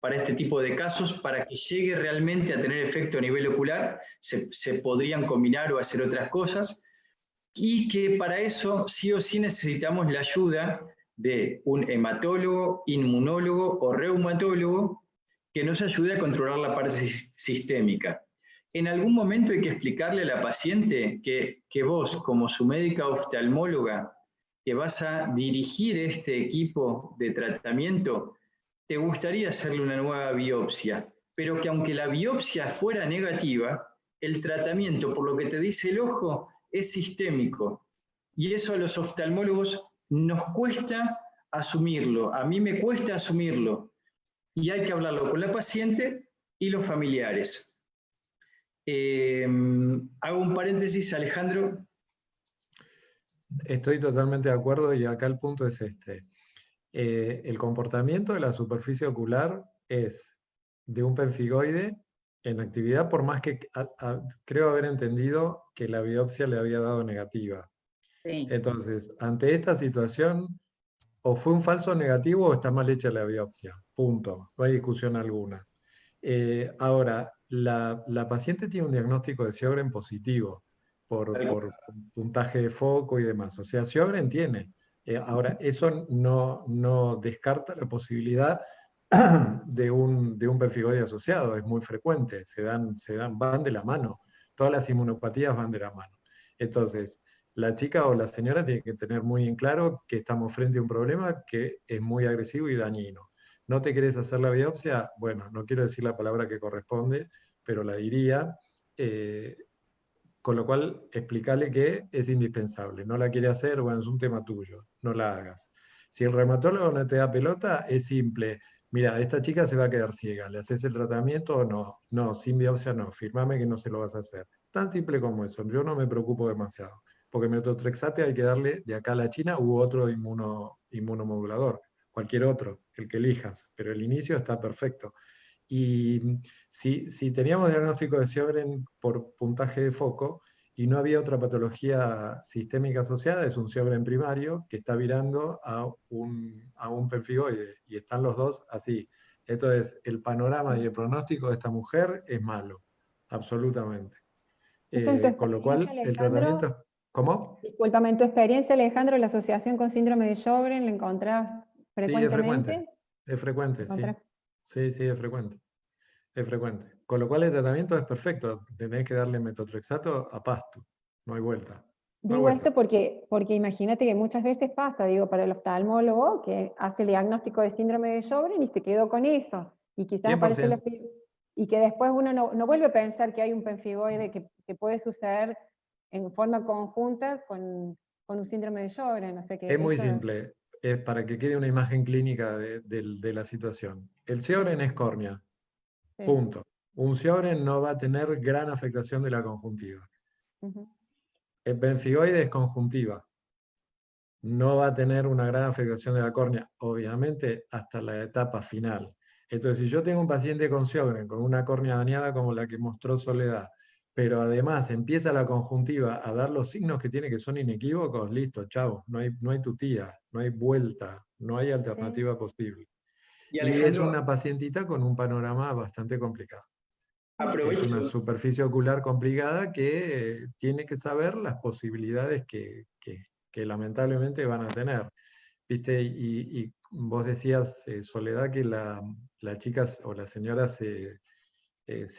para este tipo de casos. Para que llegue realmente a tener efecto a nivel ocular, se podrían combinar o hacer otras cosas, y que para eso sí o sí necesitamos la ayuda de un hematólogo, inmunólogo o reumatólogo que nos ayude a controlar la parte sistémica. En algún momento hay que explicarle a la paciente que vos, como su médica oftalmóloga, que vas a dirigir este equipo de tratamiento, te gustaría hacerle una nueva biopsia, pero que aunque la biopsia fuera negativa, el tratamiento, por lo que te dice el ojo, es sistémico. Y eso a los oftalmólogos nos cuesta asumirlo, a mí me cuesta asumirlo, y hay que hablarlo con la paciente y los familiares. Hago un paréntesis, Alejandro. Estoy totalmente de acuerdo y acá el punto es este. El comportamiento de la superficie ocular es de un pemfigoide en actividad, por más que creo haber entendido que la biopsia le había dado negativa. Sí. Entonces, ante esta situación, o fue un falso negativo o está mal hecha la biopsia. Punto. No hay discusión alguna. Ahora, la paciente tiene un diagnóstico de Sjögren positivo por puntaje de foco y demás. O sea, Sjögren tiene. Ahora, eso no descarta la posibilidad de un pemfigoide asociado. Es muy frecuente. Van de la mano. Todas las inmunopatías van de la mano. Entonces, la chica o la señora tiene que tener muy en claro que estamos frente a un problema que es muy agresivo y dañino. ¿No te querés hacer la biopsia? Bueno, no quiero decir la palabra que corresponde, pero la diría. Con lo cual, explicarle que es indispensable. No la quiere hacer, bueno, es un tema tuyo, no la hagas. Si el reumatólogo no te da pelota, es simple. Mira, esta chica se va a quedar ciega, ¿le haces el tratamiento o no? No, sin biopsia no, firmame que no se lo vas a hacer. Tan simple como eso, yo no me preocupo demasiado, porque metotrexate hay que darle de acá a la China u otro inmunomodulador, cualquier otro, el que elijas, pero el inicio está perfecto. Y si teníamos diagnóstico de Sjögren por puntaje de foco y no había otra patología sistémica asociada, es un Sjögren primario que está virando a un pemfigoide, y están los dos así. Entonces, el panorama y el pronóstico de esta mujer es malo, absolutamente. Con lo cual, el tratamiento es... ¿Cómo? Discúlpame, en tu experiencia, Alejandro, la asociación con síndrome de Sjögren, ¿la encontrás frecuentemente? Es frecuente, sí. ¿Encontrás? Sí, es frecuente. Es frecuente. Con lo cual el tratamiento es perfecto. Tenés que darle metotrexato a pasto. No hay vuelta. No hay Digo vuelta. esto porque imagínate que muchas veces pasa, digo, para el oftalmólogo que hace el diagnóstico de síndrome de Sjögren y se quedó con eso. Y quizás aparece 100%. y que después uno no vuelve a pensar que hay un pemfigoide que puede suceder en forma conjunta con un síndrome de Sjögren. No sé, que Es muy eso, simple, para que quede una imagen clínica de la situación. El Sjögren es córnea, sí. punto. Un Sjögren no va a tener gran afectación de la conjuntiva. Ujú. El pemfigoide es conjuntiva, no va a tener una gran afectación de la córnea, obviamente hasta la etapa final. Entonces, si yo tengo un paciente con Sjögren, con una córnea dañada como la que mostró Soledad, pero además empieza la conjuntiva a dar los signos que tiene que son inequívocos, listo, chao, no hay tutía, no hay vuelta, no hay alternativa posible. Y Y es Alejandro, una pacientita con un panorama bastante complicado. Es aprovecho, una superficie ocular complicada que tiene que saber las posibilidades que lamentablemente van a tener. ¿Viste? Y vos decías, Soledad, que la chica o la señora se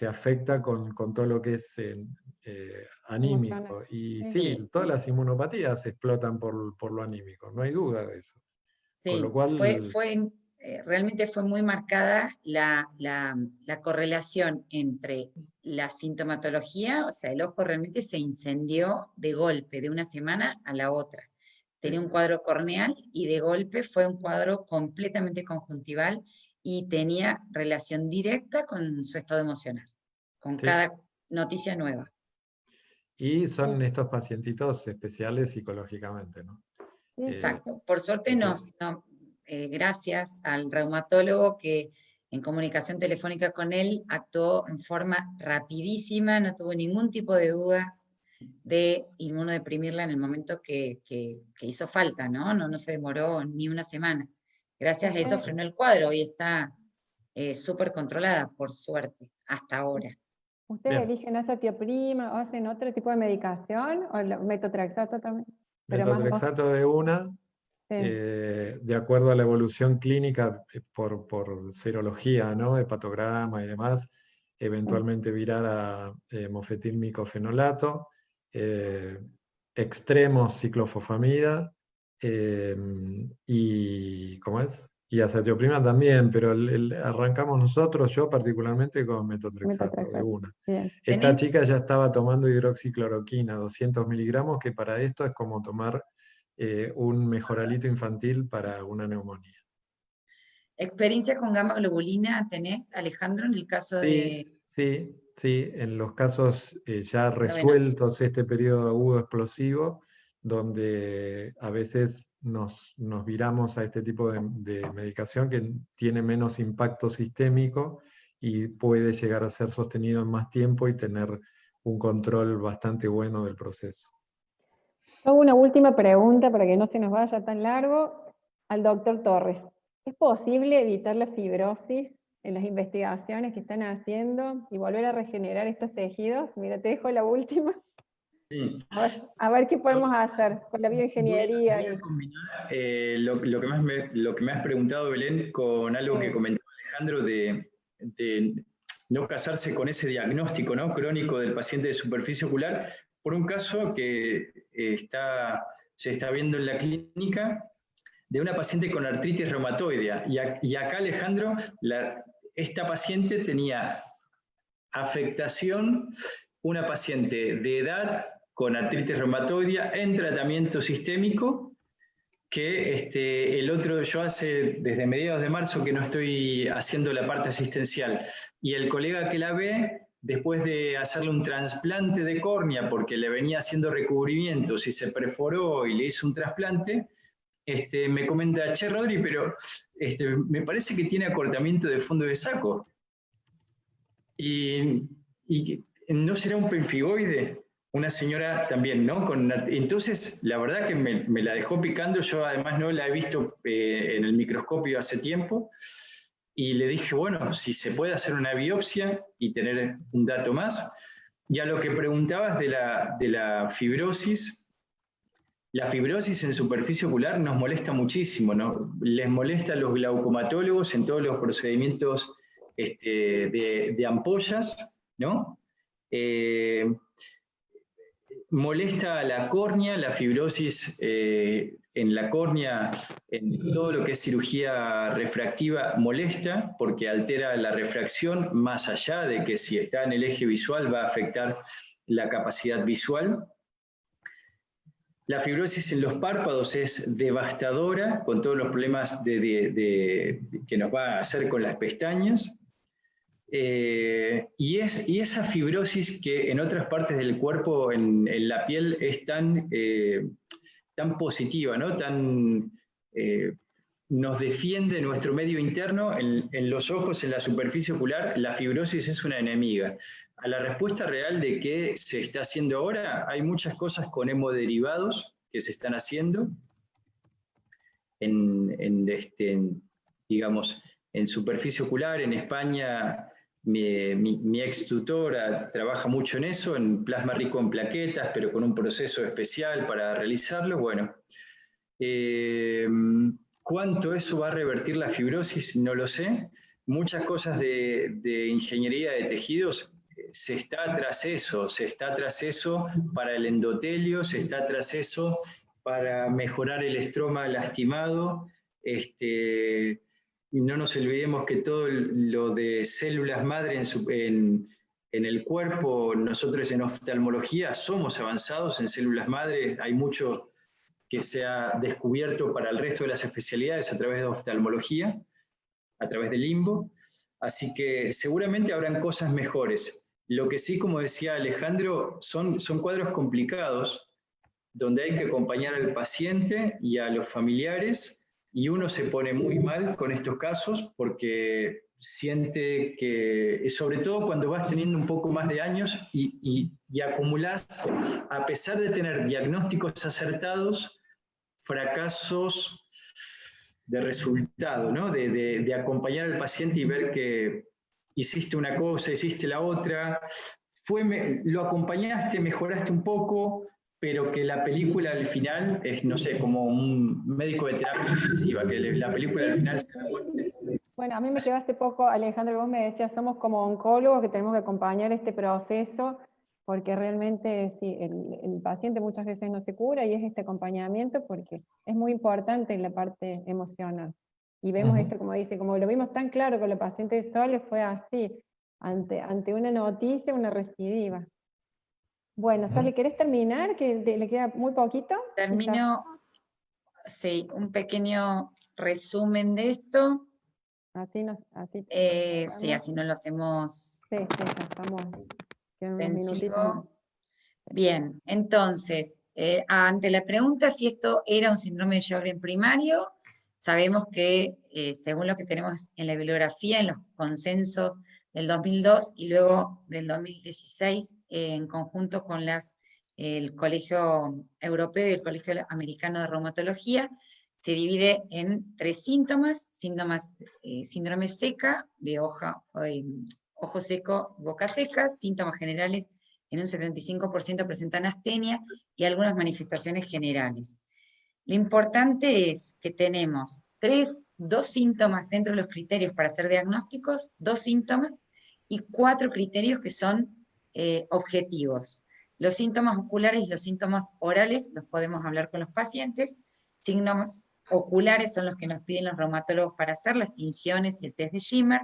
afecta con todo lo que es Emocional. anímico. Y Sí. sí, Sí, todas las inmunopatías explotan por lo anímico, no hay duda de eso. Con lo sí, cual, realmente fue muy marcada la correlación entre la sintomatología, o sea, el ojo realmente se incendió de golpe, de una semana a la otra. Tenía un cuadro corneal y de golpe fue un cuadro completamente conjuntival y tenía relación directa con su estado emocional, con sí. cada noticia nueva. Y son estos pacientitos especiales psicológicamente, ¿no? Exacto. Por suerte Entonces, gracias al reumatólogo que en comunicación telefónica con él actuó en forma rapidísima, no tuvo ningún tipo de dudas de inmunodeprimirla en el momento que hizo falta, ¿no? No se demoró ni una semana. Gracias a eso frenó el cuadro y está súper controlada, por suerte, hasta ahora. ¿Ustedes bien, eligen azatioprima o hacen otro tipo de medicación? ¿O metotrexato también? Pero más metotrexato de una, sí. de acuerdo a la evolución clínica por serología, ¿no? Hepatograma y demás, eventualmente virar a mofetilmicofenolato, extremos ciclofosfamida, y ¿cómo es? Y azatioprima también, pero arrancamos nosotros, yo particularmente con metotrexato de Metotrexato. una. Bien. Esta chica ya estaba tomando hidroxicloroquina, 200 miligramos, que para esto es como tomar un mejoralito infantil para una neumonía. ¿Experiencia con gamma globulina tenés, Alejandro, en el caso de Sí, en los casos ya venoso? resueltos este periodo agudo explosivo, donde a veces nos viramos a este tipo de medicación que tiene menos impacto sistémico y puede llegar a ser sostenido en más tiempo y tener un control bastante bueno del proceso. Hago una última pregunta para que no se nos vaya tan largo al doctor Torres. ¿Es posible evitar la fibrosis en las investigaciones que están haciendo y volver a regenerar estos tejidos? Mira, te dejo la última. sí. A ver qué podemos hacer con la bioingeniería. Voy a combinar lo que me has preguntado, Belén, con algo que comentó Alejandro de no casarse con ese diagnóstico, ¿no?, crónico del paciente de superficie ocular, por un caso que se está viendo en la clínica de una paciente con artritis reumatoidea. Y acá, Alejandro, esta paciente tenía afectación, una paciente de edad con artritis reumatoidea en tratamiento sistémico, que yo desde mediados de marzo que no estoy haciendo la parte asistencial, y el colega que la ve, después de hacerle un trasplante de córnea, porque le venía haciendo recubrimientos y se perforó y le hizo un trasplante, me comenta: che, Rodri, pero me parece que tiene acortamiento de fondo de saco. Y ¿no será un pemfigoide? Una señora también, ¿no? Entonces, la verdad que me la dejó picando. Yo además no la he visto en el microscopio hace tiempo. Y le dije, bueno, si se puede hacer una biopsia y tener un dato más. Y a lo que preguntabas de la fibrosis, la fibrosis en superficie ocular nos molesta muchísimo, ¿no? Les molesta a los glaucomatólogos en todos los procedimientos de ampollas, ¿no? molesta a la córnea, la fibrosis en la córnea, en todo lo que es cirugía refractiva, molesta porque altera la refracción, más allá de que si está en el eje visual va a afectar la capacidad visual. La fibrosis en los párpados es devastadora, con todos los problemas que nos va a hacer con las pestañas. Y esa fibrosis que en otras partes del cuerpo, en la piel, es tan positiva, ¿no? Nos defiende nuestro medio interno, en los ojos, en la superficie ocular, la fibrosis es una enemiga. A la respuesta real de qué se está haciendo ahora, hay muchas cosas con hemoderivados que se están haciendo digamos, en superficie ocular. En España, mi ex tutora trabaja mucho en eso, en plasma rico en plaquetas, pero con un proceso especial para realizarlo. Bueno, ¿cuánto eso va a revertir la fibrosis? No lo sé. Muchas cosas de ingeniería de tejidos se está tras eso para el endotelio, se está tras eso para mejorar el estroma lastimado. Y no nos olvidemos que todo lo de células madre en el cuerpo, nosotros en oftalmología somos avanzados en células madre, hay mucho que se ha descubierto para el resto de las especialidades a través de oftalmología, a través del limbo, así que seguramente habrán cosas mejores. Lo que sí, como decía Alejandro, son cuadros complicados, donde hay que acompañar al paciente y a los familiares, y uno se pone muy mal con estos casos porque siente que, sobre todo cuando vas teniendo un poco más de años y acumulás, a pesar de tener diagnósticos acertados, fracasos de resultado, ¿no? De acompañar al paciente y ver que hiciste una cosa, hiciste la otra, lo acompañaste, mejoraste un poco, pero que la película al final es, no sé, como un médico de terapia intensiva, que la película al final se da vuelta. Bueno, a mí me quedó hace poco, Alejandro, vos me decías, somos como oncólogos que tenemos que acompañar este proceso, porque realmente sí, el paciente muchas veces no se cura, y es este acompañamiento porque es muy importante en la parte emocional. Y vemos esto, como dice, como lo vimos tan claro con la paciente de Sole, fue así, ante una noticia, una recidiva. Bueno, Sole, ¿querés terminar? Que le queda muy poquito. Termino, sí, un pequeño resumen de esto. Sí, así no lo hacemos. Sí, ya estamos. Quedan unos minutitos más. Bien, entonces, ante la pregunta si esto era un síndrome de Sjögren primario, sabemos que, según lo que tenemos en la bibliografía, en los consensos del 2002 y luego del 2016, en conjunto con el Colegio Europeo y el Colegio Americano de Reumatología, se divide en 3 síntomas: síndrome seca, de ojo seco, boca seca, síntomas generales. En un 75% presentan astenia y algunas manifestaciones generales. Lo importante es que tenemos 2 síntomas dentro de los criterios para hacer diagnósticos, 2 síntomas y 4 criterios que son objetivos. Los síntomas oculares y los síntomas orales los podemos hablar con los pacientes. Signos oculares son los que nos piden los reumatólogos para hacer las tinciones y el test de Schimmer.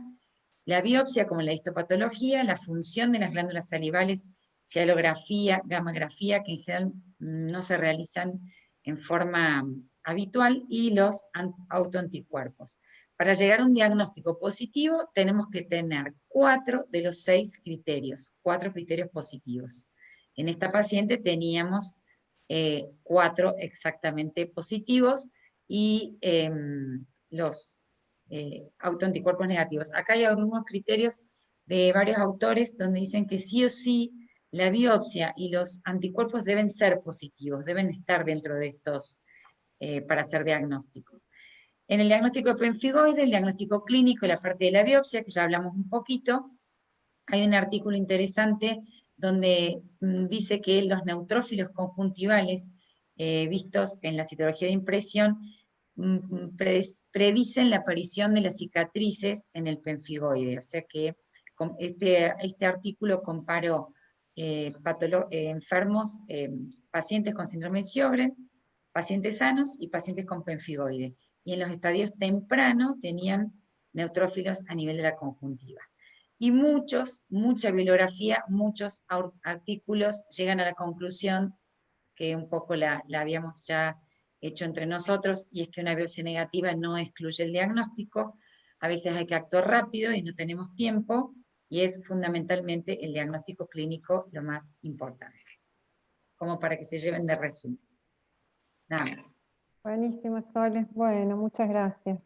La biopsia, como la histopatología, la función de las glándulas salivales, cialografía, gammagrafía, que en general no se realizan en forma habitual, y los autoanticuerpos. Para llegar a un diagnóstico positivo tenemos que tener 4 de los 6 criterios, 4 criterios positivos. En esta paciente teníamos 4 exactamente positivos y los autoanticuerpos negativos. Acá hay algunos criterios de varios autores donde dicen que sí o sí la biopsia y los anticuerpos deben ser positivos, deben estar dentro de estos para hacer diagnóstico. En el diagnóstico de pemfigoide, el diagnóstico clínico y la parte de la biopsia, que ya hablamos un poquito, hay un artículo interesante donde dice que los neutrófilos conjuntivales vistos en la citología de impresión predicen la aparición de las cicatrices en el pemfigoide. O sea que este artículo comparó enfermos, pacientes con síndrome de Sjögren, pacientes sanos y pacientes con pemfigoide. Y en los estadios tempranos tenían neutrófilos a nivel de la conjuntiva. Y mucha bibliografía, muchos artículos llegan a la conclusión que un poco la habíamos ya hecho entre nosotros, y es que una biopsia negativa no excluye el diagnóstico. A veces hay que actuar rápido y no tenemos tiempo, y es fundamentalmente el diagnóstico clínico lo más importante, como para que se lleven de resumen. Nada más. Buenísimo, Sole. Bueno, muchas gracias.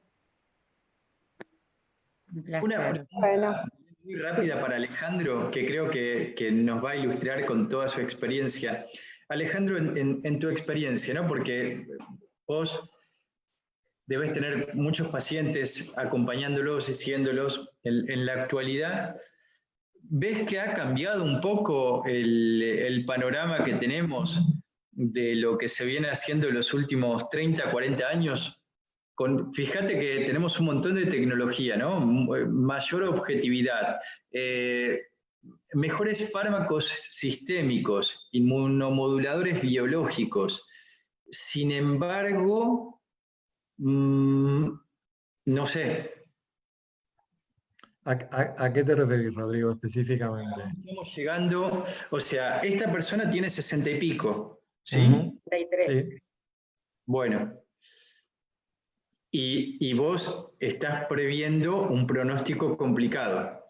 Un placer. Una pregunta Bueno. muy rápida para Alejandro, que creo que nos va a ilustrar con toda su experiencia. Alejandro, en tu experiencia, ¿no? Porque vos debes tener muchos pacientes acompañándolos y siguiéndolos en la actualidad. ¿Ves que ha cambiado un poco el panorama que tenemos de lo que se viene haciendo en los últimos 30, 40 años? Fíjate que tenemos un montón de tecnología, ¿no? Mayor objetividad, mejores fármacos sistémicos, inmunomoduladores biológicos. Sin embargo, no sé. ¿A qué te referís, Rodrigo, específicamente? Estamos llegando, o sea, esta persona tiene 60 y pico, ¿sí? 33. Sí. Bueno. Y vos estás previendo un pronóstico complicado.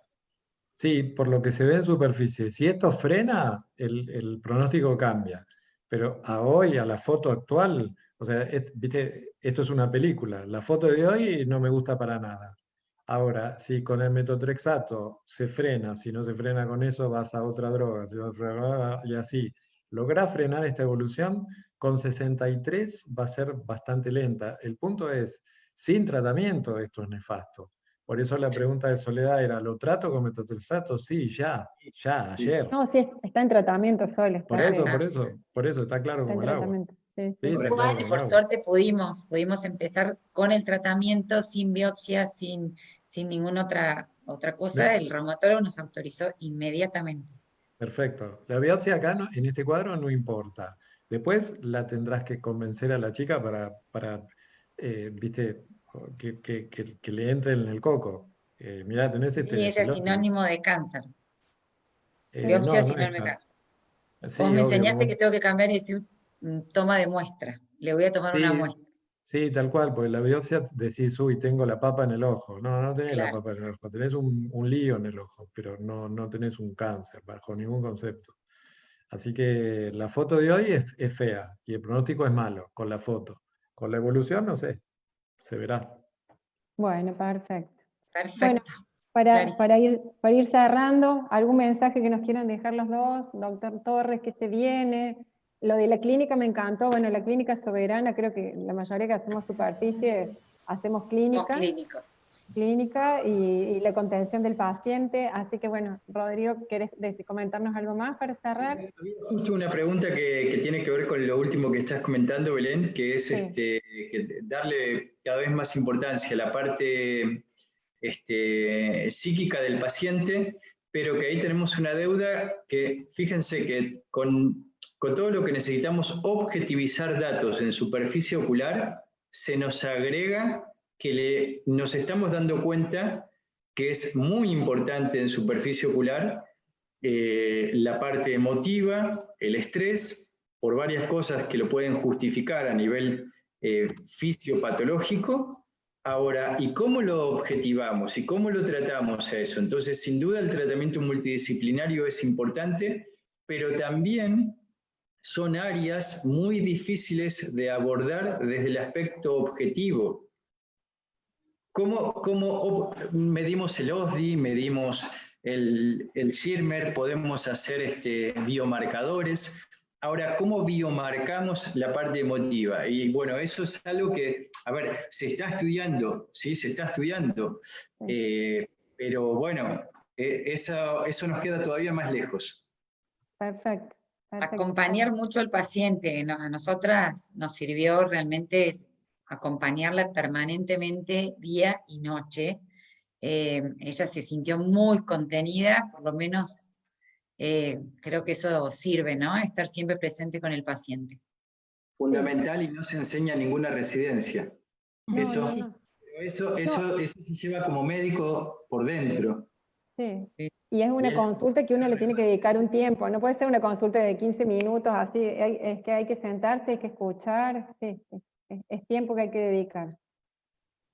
Sí, por lo que se ve en superficie. Si esto frena, el pronóstico cambia. Pero a hoy, a la foto actual, o sea, viste, esto es una película. La foto de hoy no me gusta para nada. Ahora, si con el metotrexato se frena, si no se frena con eso, vas a otra droga, si vas a frenar, y así. Lográs frenar esta evolución, con 63 va a ser bastante lenta. El punto es, sin tratamiento esto es nefasto. Por eso la pregunta de Soledad era, ¿lo trato con metotrexato? Sí, ya, ayer. No, sí, está en tratamiento, Sole. Por eso, está claro Está en como el agua. tratamiento. Sí, Sí, está Igual, claro y como el por agua. suerte pudimos empezar con el tratamiento sin biopsia, sin ninguna otra cosa. Bien. El reumatólogo nos autorizó inmediatamente. Perfecto. La biopsia acá en este cuadro no importa. Después la tendrás que convencer a la chica para viste, que le entre en el coco. Mirá, tenés Sí, ella es estereotilosis. sinónimo de cáncer. Biopsia No, no sinónimo es de cáncer. Sí, Vos me obvio. enseñaste que tengo que cambiar y decir toma de muestra. Le voy a tomar una muestra. Sí, tal cual, porque la biopsia decís, uy, tengo la papa en el ojo. No, no tenés la Claro. papa en el ojo, tenés un lío en el ojo, pero no tenés un cáncer, bajo ningún concepto. Así que la foto de hoy es fea y el pronóstico es malo con la foto. Con la evolución, no sé, se verá. Bueno, perfecto. Perfecto. Bueno, Clarísimo. para ir cerrando, ¿algún mensaje que nos quieran dejar los dos? Doctor Torres, ¿qué se viene? Lo de la clínica me encantó. Bueno, la clínica soberana, creo que la mayoría que hacemos superficie, hacemos clínica. Clínicos. Clínica y la contención del paciente. Así que bueno, Rodrigo, ¿querés comentarnos algo más para cerrar? Justo una pregunta que tiene que ver con lo último que estás comentando, Belén, que es Sí. que darle cada vez más importancia a la parte psíquica del paciente, pero que ahí tenemos una deuda que, fíjense que con todo lo que necesitamos objetivizar datos en superficie ocular, se nos agrega que nos estamos dando cuenta que es muy importante en superficie ocular la parte emotiva, el estrés, por varias cosas que lo pueden justificar a nivel fisiopatológico. Ahora, ¿y cómo lo objetivamos? ¿Y cómo lo tratamos a eso? Entonces, sin duda el tratamiento multidisciplinario es importante, pero también son áreas muy difíciles de abordar desde el aspecto objetivo. ¿Cómo medimos el OSDI, medimos el Schirmer, podemos hacer biomarcadores? Ahora, ¿cómo biomarcamos la parte emotiva? Y bueno, eso es algo que, a ver, se está estudiando, ¿sí? Se está estudiando, pero bueno, eso nos queda todavía más lejos. Perfecto. Acompañar mucho al paciente. A nosotras nos sirvió realmente acompañarla permanentemente día y noche. Ella se sintió muy contenida, por lo menos creo que eso sirve, ¿no? Estar siempre presente con el paciente. Fundamental, y no se enseña en ninguna residencia. No, Eso, no, no. eso se lleva como médico por dentro. Sí. Sí. Y es una Bien. consulta que uno le tiene que dedicar un tiempo, no puede ser una consulta de 15 minutos, así, es que hay que sentarse, hay que escuchar, sí, es tiempo que hay que dedicar.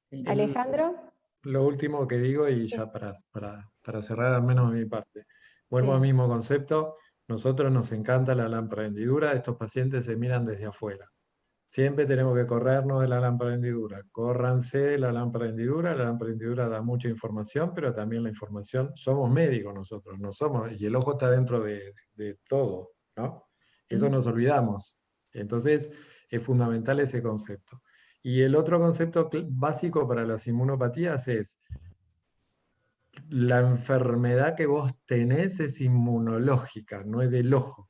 Sí. Alejandro. Lo último que digo, y ya para cerrar al menos de mi parte, vuelvo Sí. al mismo concepto, nosotros nos encanta la lámpara de hendidura, estos pacientes se miran desde afuera. Siempre tenemos que corrernos de la lámpara de hendidura. Córranse de la lámpara de hendidura. La lámpara de hendidura da mucha información, pero también la información, somos médicos nosotros, no somos, y el ojo está dentro de todo, ¿no? Eso nos olvidamos. Entonces, es fundamental ese concepto. Y el otro concepto básico para las inmunopatías es, la enfermedad que vos tenés es inmunológica, no es del ojo.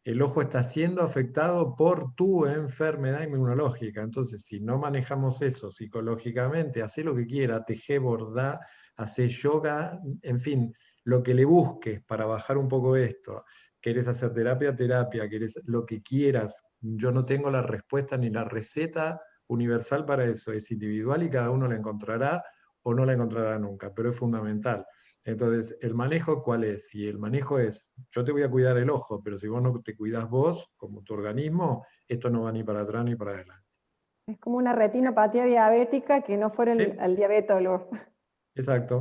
El ojo está siendo afectado por tu enfermedad inmunológica. Entonces, si no manejamos eso psicológicamente, hacé lo que quiera, tejé, bordá, hacé yoga, en fin, lo que le busques para bajar un poco esto. ¿Querés hacer terapia? Terapia, querés lo que quieras. Yo no tengo la respuesta ni la receta universal para eso. Es individual y cada uno la encontrará o no la encontrará nunca, pero es fundamental. Entonces, ¿el manejo cuál es? Y el manejo es, yo te voy a cuidar el ojo, pero si vos no te cuidás vos, como tu organismo, esto no va ni para atrás ni para adelante. Es como una retinopatía diabética que no fuera Sí. al diabétologo. Exacto.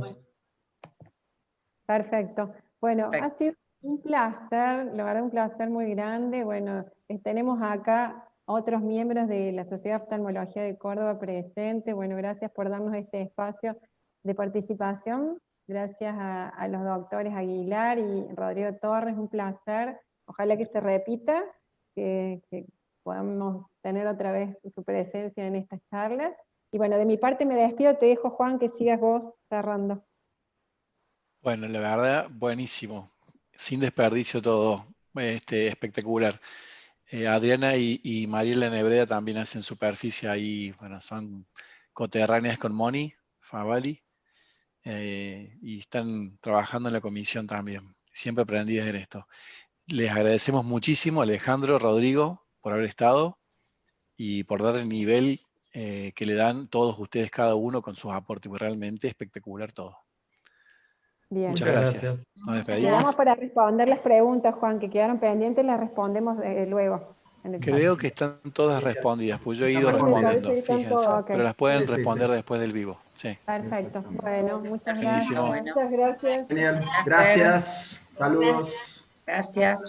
Perfecto. Bueno, Perfecto. ha sido un placer, la verdad un placer muy grande. Bueno, tenemos acá otros miembros de la Sociedad de Oftalmología de Córdoba presentes. Bueno, gracias por darnos este espacio de participación. Gracias a los doctores Aguilar y Rodrigo Torres, un placer. Ojalá que se repita, que podamos tener otra vez su presencia en estas charlas. Y bueno, de mi parte me despido, te dejo Juan que sigas vos cerrando. Bueno, la verdad, buenísimo. Sin desperdicio todo. Espectacular. Adriana y Mariela Nebreda también hacen superficie ahí, bueno, son coterráneas con Moni Favali, y están trabajando en la comisión también, siempre aprendidas en esto. Les agradecemos muchísimo, Alejandro, Rodrigo, por haber estado y por dar el nivel que le dan todos ustedes, cada uno, con sus aportes, porque realmente espectacular todo. Bien. Muchas Muchas gracias. gracias. Nos Muchas despedimos. Quedamos para responder las preguntas, Juan, que quedaron pendientes, las respondemos luego. En el chat. Creo que están todas respondidas, pues yo he Están ido Me parece respondiendo, que están fíjense. todas, ok. Pero las pueden Sí, sí, responder sí. después del vivo. Sí. Perfecto. Bueno, muchas Buenísimo. gracias. Muchas gracias. Genial. Placer. Gracias. Saludos. Gracias.